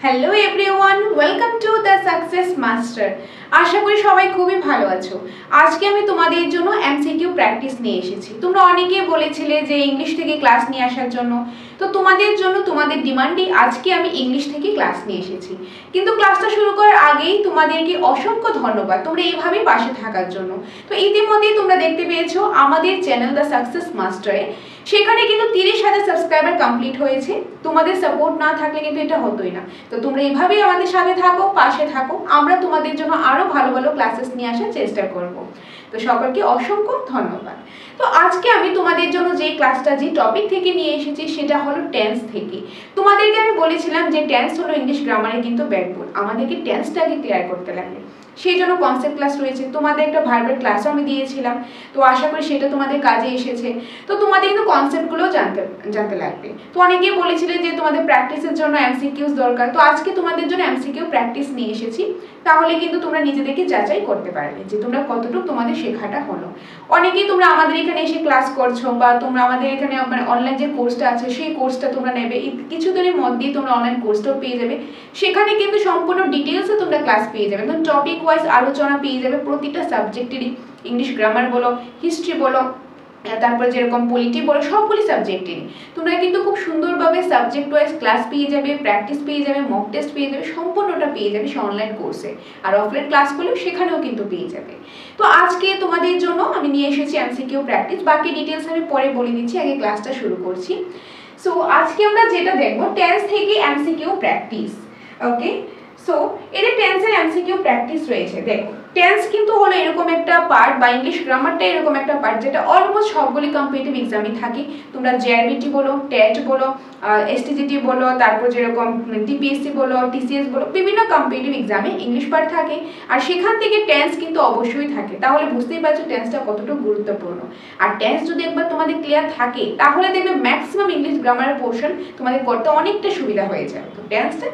Hello everyone, welcome to the success master. আশা করি সবাই খুবই ভালো আছো। আজকে আমি তোমাদের জন্য এমসিকিউ প্র্যাকটিস নিয়ে এসেছি। তোমরা অনেকেই বলেছিলে যে ইংলিশ থেকে ক্লাস নিয়ে আসার জন্য, তো তোমাদের জন্য তোমাদের ডিমান্ডে আজকে আমি ইংলিশ থেকে ক্লাস নিয়ে এসেছি। কিন্তু ক্লাসটা শুরু করার আগেই তোমাদেরকে অসংখ্য ধন্যবাদ তোমরা এইভাবেই পাশে থাকার জন্য। তো ইতিমধ্যেই তোমরা দেখতে পেয়েছো আমাদের চ্যানেল দ্য সাকসেস মাস্টারে সেখানে কিন্তু 30,000 সাবস্ক্রাইবার কমপ্লিট হয়েছে। তোমাদের সাপোর্ট না থাকলে কিন্তু এটা হতোই না। তো তোমরা এইভাবেই আমাদের সাথে থাকো, পাশে থাকো, আমরা তোমাদের জন্য আরো ভালো ভালো ক্লাসেস নিয়ে আসার চেষ্টা করব। তো সকলকে অসংখ্য ধন্যবাদ। তো আজকে আমি তোমাদের জন্য যে ক্লাসটা যে টপিক থেকে নিয়ে এসেছি সেটা হলো টেন্স থেকে। তোমাদেরকে আমি বলেছিলাম যে টেন্স হলো ইংলিশ গ্রামারে কিন্তু ব্যাকবোন, আমাদেরকে টেন্সটাকে ক্লিয়ার করতে লাগে। সেই জন্য কনসেপ্ট ক্লাস রয়েছে, তোমাদের একটা ভার্বের ক্লাসও আমি দিয়েছিলাম। তো আশা করি সেটা তোমাদের কাজে এসেছে। তো তোমাদের কিন্তু কনসেপ্টগুলো জানতে লাগবে। তো অনেকেই বলেছিলে যে তোমাদের প্র্যাকটিসের জন্য এমসিকিউস দরকার, তো আজকে তোমাদের জন্য এমসিকিউ প্র্যাকটিস নিয়ে এসেছি। তাহলে কিন্তু তোমরা নিজেদেরকে যাচাই করতে পারবে যে তোমরা কতটুকু তোমাদের শেখাটা হলো। অনেকেই তোমরা আমাদের এখানে এসে ক্লাস করছো বা তোমরা আমাদের এখানে মানে অনলাইন যে কোর্সটা আছে সেই কোর্সটা তোমরা নেবে, কিছুদিনের মধ্যেই তোমরা অনলাইন কোর্সটাও পেয়ে যাবে। সেখানে কিন্তু সম্পূর্ণ ডিটেলসে তোমরা ক্লাস পেয়ে যাবে, একদম টপিক ওয়াইজ আলোচনা পেয়ে যাবে প্রতিটা সাবজেক্টেরই। ইংলিশ গ্রামার বলো, হিস্ট্রি বলো, তারপর যেরকম পলিটি বলো, সবগুলি সাবজেক্টেরই তোমরা কিন্তু খুব সুন্দরভাবে সাবজেক্ট ওয়াইজ ক্লাস পেয়ে যাবে, প্র্যাকটিস পেয়ে যাবে, মক টেস্ট পেয়ে যাবে, সম্পূর্ণটা পেয়ে যাবে সে অনলাইন কোর্সে। আর অফলাইন ক্লাস করলেও সেখানেও কিন্তু পেয়ে যাবে। তো আজকে তোমাদের জন্য আমি নিয়ে এসেছি এমসিকিউ প্র্যাকটিস। বাকি ডিটেলস আমি পরে বলে দিচ্ছি, আগে ক্লাসটা শুরু করছি। সো আজকে আমরা যেটা দেখবো টেন্স থেকে এমসিকিউ প্র্যাকটিস। ওকে, সো এর টেন্সের এমসিকিউ প্র্যাকটিস রয়েছে। দেখো, টেন্স কিন্তু হলো এরকম একটা পার্ট বা ইংলিশ গ্রামারটা এরকম একটা পার্ট যেটা অলমোস্ট সবগুলি কম্পিটিটিভ এক্সামে থাকে। তোমরা জেআরবিটি বলো, টেট বলো, এসটিজিটি বলো, তারপর যেরকম টিপিএসসি বলো, টিসিএস বলো, বিভিন্ন কম্পিটিটিভ এক্সামে ইংলিশ পার্ট থাকে। আর সেখান থেকে টেন্স কিন্তু অবশ্যই থাকে। তাহলে বুঝতেই পারছো টেন্সটা কতটুকু গুরুত্বপূর্ণ। আর টেন্স যদি একবার তোমাদের ক্লিয়ার থাকে তাহলে দেখবে ম্যাক্সিমাম ইংলিশ গ্রামারের পোর্শন তোমাদের করতে অনেকটা সুবিধা হয়ে যাবে। তো টেন্সটা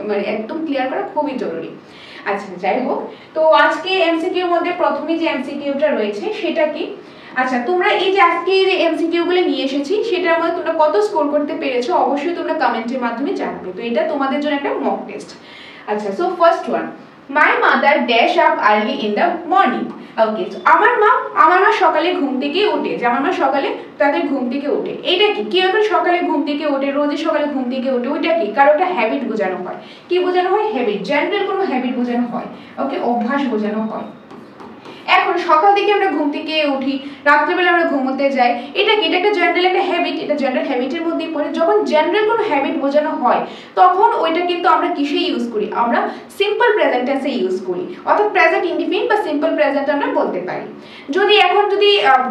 মানে একদম ক্লিয়ার করা খুবই জরুরি। আচ্ছা, যাই হোক, তো আজকে এমসিকিউর মধ্যে প্রথমে যে এমসিকিউটা রয়েছে সেটা কি? আচ্ছা, তোমরা এই যে আজকে যে এমসিকিউ গুলো নিয়ে এসেছি সেটার মধ্যে তোমরা কত স্কোর করতে পেরেছো অবশ্যই তোমরা কমেন্টের মাধ্যমে জানাবে। তো এটা তোমাদের জন্য একটা মক টেস্ট। আচ্ছা, so first one, my mother dash up early in the morning. Okay, আমার মা সকালে ঘুম থেকে ওঠে, যে আমার মা সকালে তাদের ঘুম থেকে ওঠে। এটা কি কিভাবে সকালে ঘুম থেকে ওঠে, রোজই সকালে ঘুম থেকে ওঠে, ওইটা কি? কারণ ওটা হ্যাবিট বোঝানো হয়। কি বোঝানো হয়? হ্যাবিট, জেনারেল কোনো হ্যাবিট বোঝানো হয়। ওকে, অভ্যাস বোঝানো হয়। এখন সকাল থেকে আমরা ঘুম থেকে উঠি, রাত্রেবেলা আমরা ঘুমোতে যাই, এটা কি? এটা একটা জেনারেল একটা হ্যাবিট, এটা জেনারেল হ্যাবিটের মধ্যেই পড়ে। যখন জেনারেল কোনো হ্যাবিট বোঝানো হয় তখন ওইটা কিন্তু আমরা কিসে ইউজ করি? আমরা সিম্পল প্রেজেন্ট টেন্সে ইউজ করি, অর্থাৎ প্রেজেন্ট ইনডিফিনিট বা সিম্পল প্রেজেন্ট আমরা বলতে পারি। যদি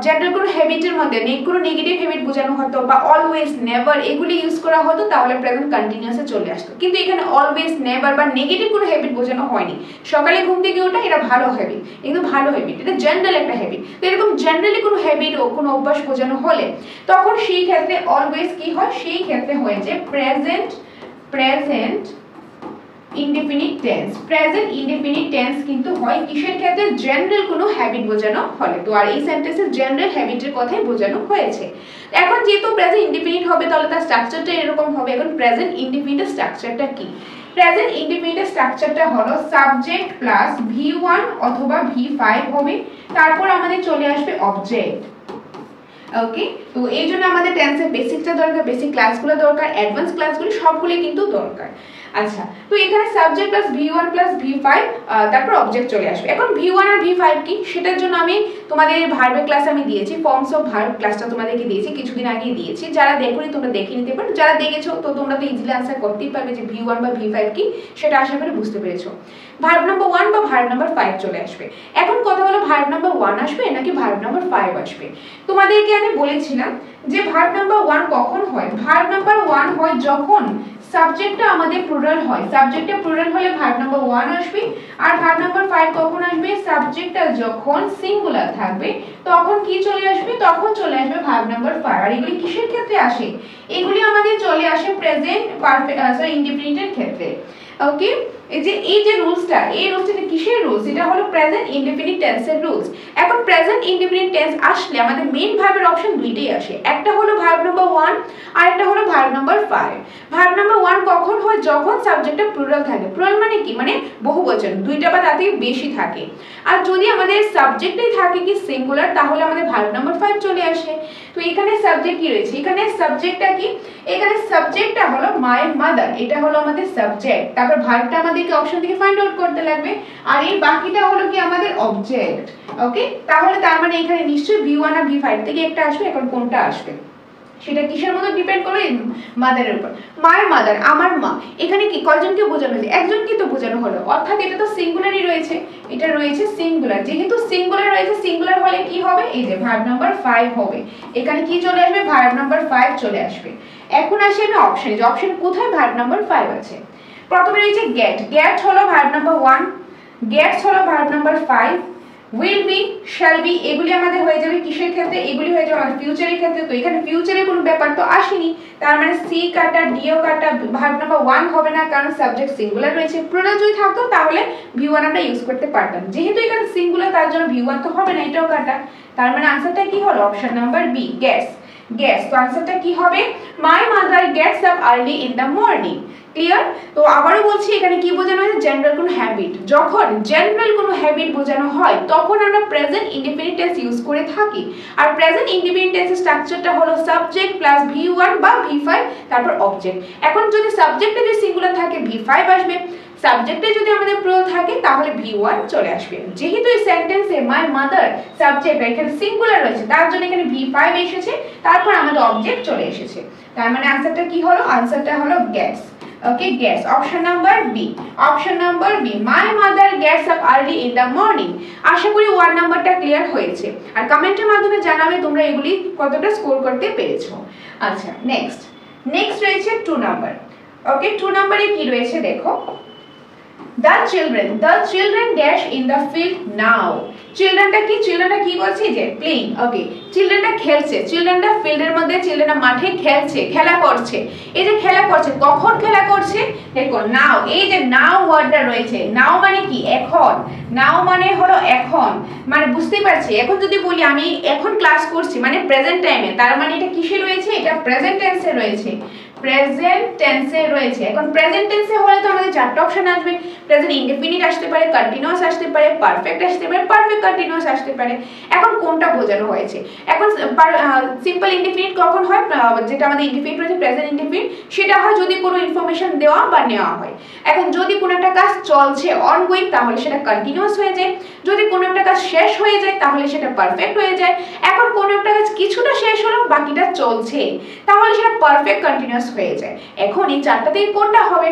জেনারেল কোনো হ্যাবিটের মধ্যে কোনো নেগেটিভ হ্যাবিট বোঝানো হতো বা অলওয়েজ, নেভার এগুলি ইউজ করা হতো তাহলে প্রেজেন্ট কন্টিনিউয়াসে চলে আসতো। কিন্তু এখানে অলওয়েজ, নেভার বা নেগেটিভ কোনো হ্যাবিট বোঝানো হয়নি। সকালে ঘুম থেকে ওঠা এটা ভালো হ্যাবিট, কিন্তু ভালো হ্যাবিট, এটা জেনারেল একটা হ্যাবিট। তো এরকম জেনারেলি কোনো হ্যাবিট ও কোনো অভ্যাস বোঝানো হলে তখন সেই ক্ষেত্রে অলওয়েজ কি হয়? সেই ক্ষেত্রে হয় যে present indefinite tense. Present indefinite tense কিন্তু হয় কিসের ক্ষেত্রে? জেনারেল কোনো হ্যাবিট বোঝানো হলে। তো আর এই সেন্টেন্সে জেনারেল হ্যাবিটের কথাই বোঝানো হয়েছে। এখন যেহেতু প্রেজেন্ট ইনডিফিনিট হবে তাহলে তার স্ট্রাকচারটা এরকম হবে। এখন প্রেজেন্ট ইনডিফিনিটের স্ট্রাকচারটা কি? প্রেজেন্ট ইনডিফিনিটের স্ট্রাকচারটা হলো সাবজেক্ট প্লাস V1 অথবা V5 হবে, তারপর আমাদের চলে আসবে অবজেক্ট। ওকে, তো এই জন্য আমাদের টেন্সের বেসিকটা দরকার, বেসিক ক্লাসগুলো দরকার, অ্যাডভান্স ক্লাসগুলো সবগুলো কিন্তু দরকার। আচ্ছা, তো এখানে subject plus V1 plus V5, তারপর অবজেক্ট চলে আসবে। এখন V1 আর V5 কি সেটার জন্য আমি তোমাদের ভার্বের ক্লাস আমি দিয়েছি, ফর্মস অফ ভার্ব ক্লাসটা তোমাদেরকে দিয়েছি, কিছুদিন আগেই দিয়েছি। যারা দেখোনি তোমরা দেখে নিতে পারো, যারা দেখেছো তো তোমরা তো ইজিলি আনসার করতেই পারবে যে V1 বা V5 কি সেটা আশা করি বুঝতে পেরেছো। ভার্ব নাম্বার 1 বা ভার্ব নাম্বার 5 চলে আসবে। এখন কথা হলো ভার্ব নাম্বার 1 আসবে নাকি ভার্ব নাম্বার 5 আসবে। তোমাদেরকে আমি বলেছিলাম যে ভার্ব নাম্বার 1 কখন হয়? ভার্ব নাম্বার 1 হয় যখন সাবজেক্টটা আমাদের প্লুরাল হয়। সাবজেক্টটা প্লুরাল হলে ভার্ব নাম্বার 1 আসবে। আর ভার্ব নাম্বার 5 কখন আসবে? সাবজেক্টটা যখন সিঙ্গুলার থাকবে তখন কি চলে আসবে? তখন চলে আসবে ভার্ব নাম্বার 5। আর এগুলি কিসের ক্ষেত্রে আসে? এগুলি আমাদের চলে আসে প্রেজেন্ট পারফেক্ট ইনডিফিনিটের ক্ষেত্রে। ওকে, এই যে রুলসটা, এই রুলসটা কিসের রুলস? এটা হলো প্রেজেন্ট ইনডেফিনিট টেন্সের রুলস। এখন প্রেজেন্ট ইনডেফিনিট টেন্স আসলে আমাদের মেইন ভার্বের অপশন দুইটাই আসে, একটা হলো ভার্ব নাম্বার 1 আর একটা হলো ভার্ব নাম্বার 5। ভার্ব নাম্বার 1 কখন হয়? যখন সাবজেক্টটা প্লুরাল থাকে। প্লুরাল মানে কি? মানে বহুবচন, দুইটা বা তার থেকে বেশি থাকে। আর যদি আমাদের সাবজেক্টেই থাকে কি সিঙ্গুলার, তাহলে আমাদের ভার্ব নাম্বার 5 চলে আসে। তো এখানে সাবজেক্ট কি রয়েছে? এখানে সাবজেক্টটা কি? এখানে সাবজেক্টটা হলো মাই মাদার, এটা হলো আমাদের সাবজেক্ট। তারপর ভার্বটা আমাদেরকে অপশন থেকে ফাইন্ড আউট করতে লাগবে, আর এই বাকিটা হলো কি আমাদের অবজেক্ট। ওকে, তাহলে তার মানে এখানে নিশ্চয়ই V1 আর V5 থেকে একটা আসবে। এখন কোনটা আসবে সেটা কিসের মধ্যে ডিপেন্ড করে? মাদারের উপর। মাই মাদার, আমার মা। এখানে কি কয়জনকে বোঝানো হয়েছে? একজনকে তো বোঝানো হলো, অর্থাৎ এটা তো সিঙ্গুলারই রয়েছে, এটা রয়েছে সিঙ্গুলার। যেহেতু সিঙ্গুলার রয়েছে, সিঙ্গুলার হলে কি হবে? এই যে ভার্ব নাম্বার 5 হবে। এখানে কি চলে আসবে? ভার্ব নাম্বার 5 চলে আসবে। এখন আসি আমি অপশনে, যে অপশন কোথায় ভার্ব নাম্বার 5 আছে। প্রথমে রয়েছে গেট, গেট হলো ভার্ব নাম্বার 1, গেটস হলো verb number 5, will be, shall be এগুলি আমাদের হয়ে যাবে কিসের ক্ষেত্রে? এগুলি হয়ে যাবে আমাদের ফিউচারের ক্ষেত্রে। তো এখানে ফিউচারের কোনো ব্যাপার তো আসেনি, তার মানে সি কাটা ডিও কাটা, ভার্ব নাম্বার 1 হবে না, কারণ সাবজেক্ট সিঙ্গুলার রয়েছে। প্লুরাল যদি থাকতো তাহলে V1 আমরা ইউজ করতে পারতাম, যেহেতু এখানে সিঙ্গুলার তার জন্য V1 তো হবে না, এটাও কাটা। তার মানে আনসারটা কি হলো? Option number B, guess. Guess, তো আনসারটা কি হবে? My mother gets up early in the morning. Clear? তো আবারও বলছি, এখানে কি বোঝানো হয়? জেনারেল কোনো হ্যাবিট। যখন জেনারেল কোনো হ্যাবিট বোঝানো হয় তখন আমরা প্রেজেন্ট ইনডেফিনিট টেন্স ইউজ করে থাকি। আর প্রেজেন্ট ইনডেফিনিট টেন্সের স্ট্রাকচারটা হলো সাবজেক্ট প্লাস V1 বা V5, তারপর অবজেক্ট। এখন যদি সাবজেক্টে যদি সিঙ্গুলার থাকে V5 আসবে, সাবজেক্টে যদি আমাদের প্লুরাল থাকে তাহলে V1 চলে আসবে। যেহেতু এই সেন্টেন্সে মাই মাদার সাবজেক্ট এখানে সিঙ্গুলার রয়েছে, তার জন্য এখানে V5 এসেছে, তারপর আমাদের অবজেক্ট চলে এসেছে। তার মানে আনসারটা কি হলো? আনসারটা হলো gets. Okay, guess, option number B, option number B, my mother gets up early in the morning. আশা করি 1 নাম্বারটা ক্লিয়ার হয়েছে, আর কমেন্টের মাধ্যমে জানাবে তোমরা এগুলি কতটা স্কোর করতে পেরেছো। আচ্ছা, নেক্সট রয়েছে 2 নাম্বার। ওকে, 2 নাম্বারে কি রয়েছে দেখো, the children dash in the field now. চিলড্রেনটা কি করছে? যে প্লেইং। ওকে, চিলড্রেনটা খেলছে, চিলড্রেনটা ফিল্ডের মধ্যে, চিলড্রেনটা মাঠে খেলছে, খেলা করছে। এই যে খেলা করছে, কখন খেলা করছে? দেখো নাও, এই যে নাও ওয়ার্ডটা রয়েছে, নাও মানে কি? এখন। নাও মানে হলো এখন, মানে বুঝতেই পারছি। এখন যদি বলি আমি এখন ক্লাস করছি, মানে প্রেজেন্ট টাইমে, তার মানে এটা কিসে রয়েছে? এটা প্রেজেন্ট টেন্সে রয়েছে, প্রেজেন্ট টেন্সে রয়েছে। এখন প্রেজেন্ট টেন্সে হলে তো আমাদের চারটা অপশন আসবে, প্রেজেন্ট ইনডেফিনিট আসতে পারে, কন্টিনিউয়াস আসতে পারে, পারফেক্ট আসতে পারে, পারফেক্ট কন্টিনিউয়াস আসতে পারে। এখন কোনটা বোঝানো হয়েছে? এখন সিম্পল ইনডেফিনিট কখন হয়? যেটা আমাদের ইনডেফিনিট রয়েছে প্রেজেন্ট ইনডেফিনিট, সেটা হয় যদি কোনো ইনফরমেশন দেওয়া বা নেওয়া হয়। এখন যদি কোনো একটা কাজ চলছে অনগোয়িং, তাহলে সেটা কন্টিনিউয়াস হয়ে যায়। যদি কোনো একটা কাজ শেষ হয়ে যায় তাহলে সেটা পারফেক্ট হয়ে যায়। এখন কোনো একটা কাজ কিছুটা শেষ হলো, বাকিটা চলছে, তাহলে সেটা পারফেক্ট কন্টিনিউয়াস হয়ে যায়। এখন এই চারটা থেকে কোনটা হবে?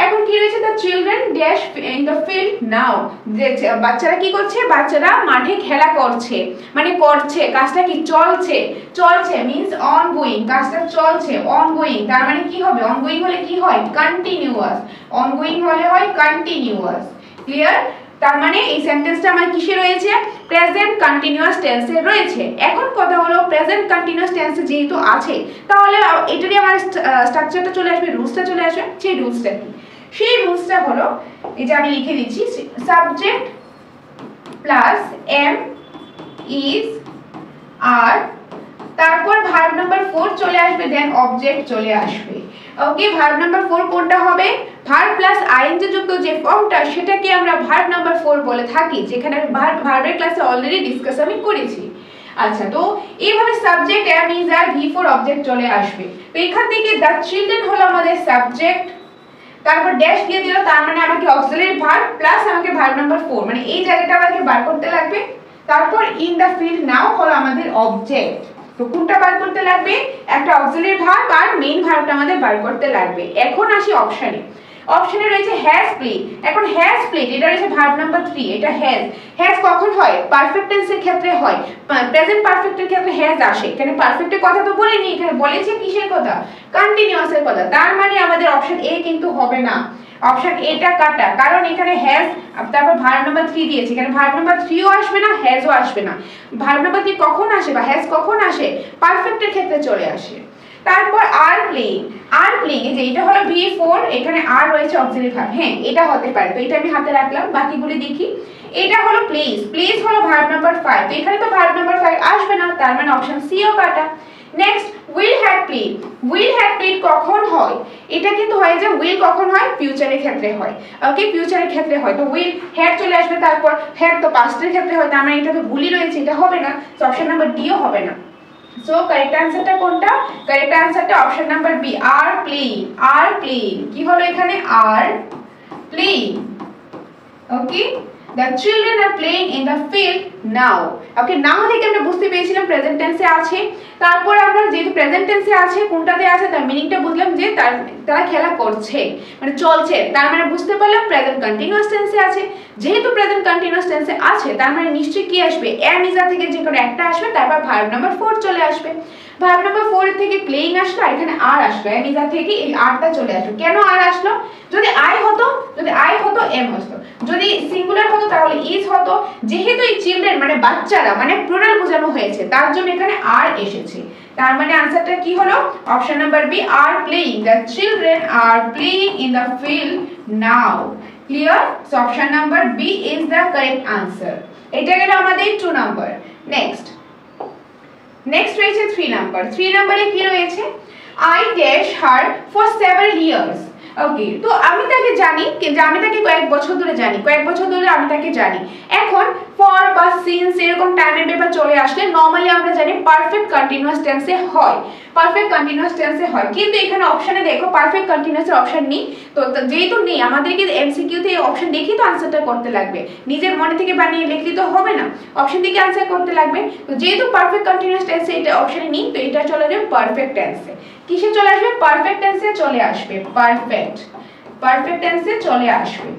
এখন কি রয়েছে? The children dash in the field নাও। যে বাচ্চারা কি করছে? বাচ্চারা মাঠে খেলা করছে, মানে করছে, কাজটা কি? চলছে। চলছে মিন্স অনগোয়িং, কাজটা চলছে, অনগোয়িং। তার মানে কি হবে? অনগোয়িং হলে কি হয়? কন্টিনিউয়াস। অনগোয়িং হলে হয় কন্টিনিউয়াস। ক্লিয়ার? তার মানে এই সেন্টেন্সটা আমার কিসে রয়েছে? প্রেজেন্ট কন্টিনিউয়াস টেন্সে রয়েছে। এখন কথা হলো প্রেজেন্ট কন্টিনিউয়াস টেন্সে যেহেতু আছে, তাহলে এটারই আমার স্ট্রাকচারটা চলে আসবে, রুলসটা চলে আসবে। সেই রুলসটা কি? সেই রুলসটা হলো, এই যে আমি লিখে দিচ্ছি, সাবজেক্ট প্লাস এম ইজ আর, তারপর ভার্ব নাম্বার 4 চলে আসবে, দেন অবজেক্ট চলে আসবে। ওকে, ভার্ব নাম্বার 4 কোনটা হবে? ভার্ব প্লাস আইএনজি যুক্ত যে ফর্মটা, সেটাকে আমরা ভার্ব নাম্বার 4 বলে থাকি, যেখানে ভার্বের ক্লাসে অলরেডি ডিসকাস আমি করেছি। আচ্ছা, তো এইভাবে subject am is are V4 object চলে আসবে। তো এখান থেকে দ্য চিলড্রেন হলো আমাদের সাবজেক্ট, তারপর ড্যাশ দিয়ে দিল, তার মানে আমাকে অক্সিলারি ভার্ব প্লাস আমাকে ভার্ব নাম্বার 4, মানে এই জায়গাটা আমাকে বার করতে লাগবে। তারপর ইন দ্য ফিল্ড নাও হলো আমাদের অবজেক্ট। তো কোনটা বার করতে লাগবে? একটা অক্সিলারি ভার্ব আর মেইন ভার্বটা আমাদের বার করতে লাগবে। এখন আসি অপশনে। অপশনে রয়েছে হ্যাজ প্লেড। এখন হ্যাজ প্লেড, এটা রয়েছে ভার্ব নাম্বার 3, এটা হ্যাজ। হ্যাজ কখন হয়? পারফেক্ট টেন্সের ক্ষেত্রে হয়, প্রেজেন্ট পারফেক্টের ক্ষেত্রে হ্যাজ আসে। এখানে পারফেক্টের কথা তো বলিনি, এখানে বলেছে কিসের কথা? কন্টিনিউয়াসের কথা। তার মানে আমাদের অপশন এ কিন্তু হবে না, অপশন এটা কাটা, কারণ এখানে হ্যাজ তারপর ভার্ব নাম্বার 3 দিয়েছে, এখানে ভার্ব নাম্বার 3ও আসবে না, হ্যাজও আসবে না। ভার্ব নাম্বার 3 কখন আসে বা হ্যাজ কখন আসে? পারফেক্টের ক্ষেত্রে চলে আসে। তারপর আর প্লেইং, আর প্লেইং যে এটা হলো V4, এখানে আর রয়েছে অক্সিলারি ভার্ব, হ্যাঁ এটা হতে পারে, তো এটা আমি হাতে রাখলাম। বাকিগুলি দেখি, এটা হলো প্লেস, প্লেস হলো ভার্ব নাম্বার 5, তো এখানে তো ভার্ব নাম্বার 5 আসবে না, তার মানে অপশন সি ও কাটা। Next will have played, will have played কখন হয়, এটা কিন্তু হয় যে উইল কখন হয়, ফিউচারের ক্ষেত্রে হয়, ওকে ফিউচারের ক্ষেত্রে হয়, তো উইল হ্যাভ চলে আসবে, তারপর হ্যাভ তো পাস্টের ক্ষেত্রে হয়, তার মানে এটা তো ভুলই রয়েছে, এটা হবে না, তো অপশন নাম্বার ডি ও হবে না। সো কারেক্ট আনসারটা কোনটা, কারেক্ট আনসারটা option number B, are playing, are playing, কি হলো এখানে are playing, okay. The children are playing in the field now. Okay, now থেকে আমরা বুঝতে পেরেছিলাম প্রেজেন্ট টেন্সে আছে, তারপর আমরা যেহেতু প্রেজেন্ট টেন্সে আছে, কোনটাতে আছে তার মিনিংটা বুঝলাম যে তারা খেলা করছে, মানে চলছে, তার মানে বুঝতে পারলাম প্রেজেন্ট কন্টিনিউয়াস টেন্সে আছে। যেহেতু প্রেজেন্ট কন্টিনিউয়াস টেন্সে আছে, তার মানে নিশ্চয়ই কি আসবে, এম ইজ আ থেকে যে কোনো একটা আসবে, তারপর ভার্ব নাম্বার 4 চলে আসবে। ভার্ব নাম্বার 4 থেকে প্লেইং আসলো, এখানে আর আসলো, এম ইজ আ থেকে এই আরটা চলে আসলো। কেন আর আসলো, যদি আই হতো, যদি আই হতো এম হতো, যদি সিঙ্গুলার হতো তাহলে ইজ হতো, যেহেতু এই চিলড্রেন মানে বাচ্চারা মানে প্লুরাল বোঝানো হয়েছে, তার জন্য এখানে আর এসেছে, তার মানে আনসারটা কি হলো option number B, are playing, the children are playing in the field now. Clear, so option number B is the correct answer. এটা গেল আমাদের 2 নাম্বার। নেক্সট রয়েছে 3 নাম্বার। 3 নাম্বারে কি রয়েছে, I dash her for several years. ওকে, তো আমি তাকে জানি, কিন্তু আমি তাকে কয়েক বছর ধরে জানি, কয়েক বছর ধরে আমি তাকে জানি। এখন ফর বা সিন্স এরকম টাইমের ব্যাপার চলে আসলে নরমালি আমরা জানি পারফেক্ট কন্টিনিউয়াস টেন্সে হয়, পারফেক্ট কন্টিনিউয়াস টেন্সে হয়, কিন্তু এখানে অপশনে দেখো পারফেক্ট কন্টিনিউয়াসের অপশন নেই, তো যেহেতু নেই আমাদেরকে এমসিকিউতে এই অপশন দেখি তো আনসারটা করতে লাগবে, নিজের মনে থেকে বানিয়ে লিখলে তো হবে না, অপশন থেকে আনসার করতে লাগবে। তো যেহেতু পারফেক্ট কন্টিনিউয়াস টেন্সে এটা অপশনে নেই, তো এটা চলে যাবে পারফেক্ট টেন্সে। কিসে চলে আসবে, পারফেক্ট টেন্সে চলে আসবে, পারফেক্ট টেন্সে চলে আসবে।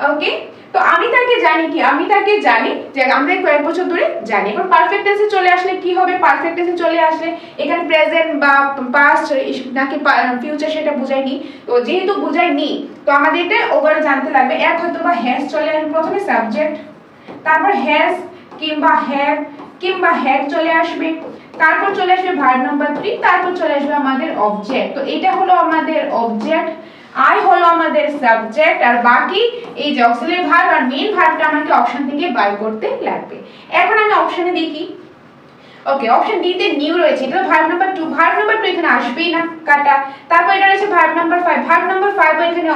ওকে, তো আমি তাকে জানি, কি আমি তাকে জানি যে আমরা কয়েক বছর ধরে জানি। এখন পারফেক্ট টেন্সে চলে আসলে কি হবে, পারফেক্ট টেন্সে চলে আসলে এখানে প্রেজেন্ট বা পাস্ট নাকি ফিউচার সেটা বুঝাইনি, তো যেহেতু বুঝাইনি তো আমাদের এটা ওভারঅল জানতে লাগবে। এক হয়তো বা হ্যাজ চলে আসবে, প্রথমে সাবজেক্ট, তারপর হ্যাজ কিংবা হ্যাভ কিংবা হ্যাড চলে আসবে, তারপর চলে আসবে ভার্ব নাম্বার 3, তারপর চলে আসবে আমাদের অবজেক্ট। তো এটা হলো আমাদের অবজেক্ট, আই হলো আমাদের সাবজেক্ট, আর বাকি এই যে অক্সিলারি ভার্ব আর মেইন ভার্বটা আমাকে অপশন থেকে বাই করতে লাগবে। এখন আমি অপশনে দেখি, ওকে অপশন ডি তে নিউ রয়েছে, এটা ভার্ব নাম্বার 2, ভার্ব নাম্বার 2 এখানে আসবেই না, কাটা। তারপর এটা রয়েছে ভার্ব নাম্বার 5, ভার্ব নাম্বার 5 এখানে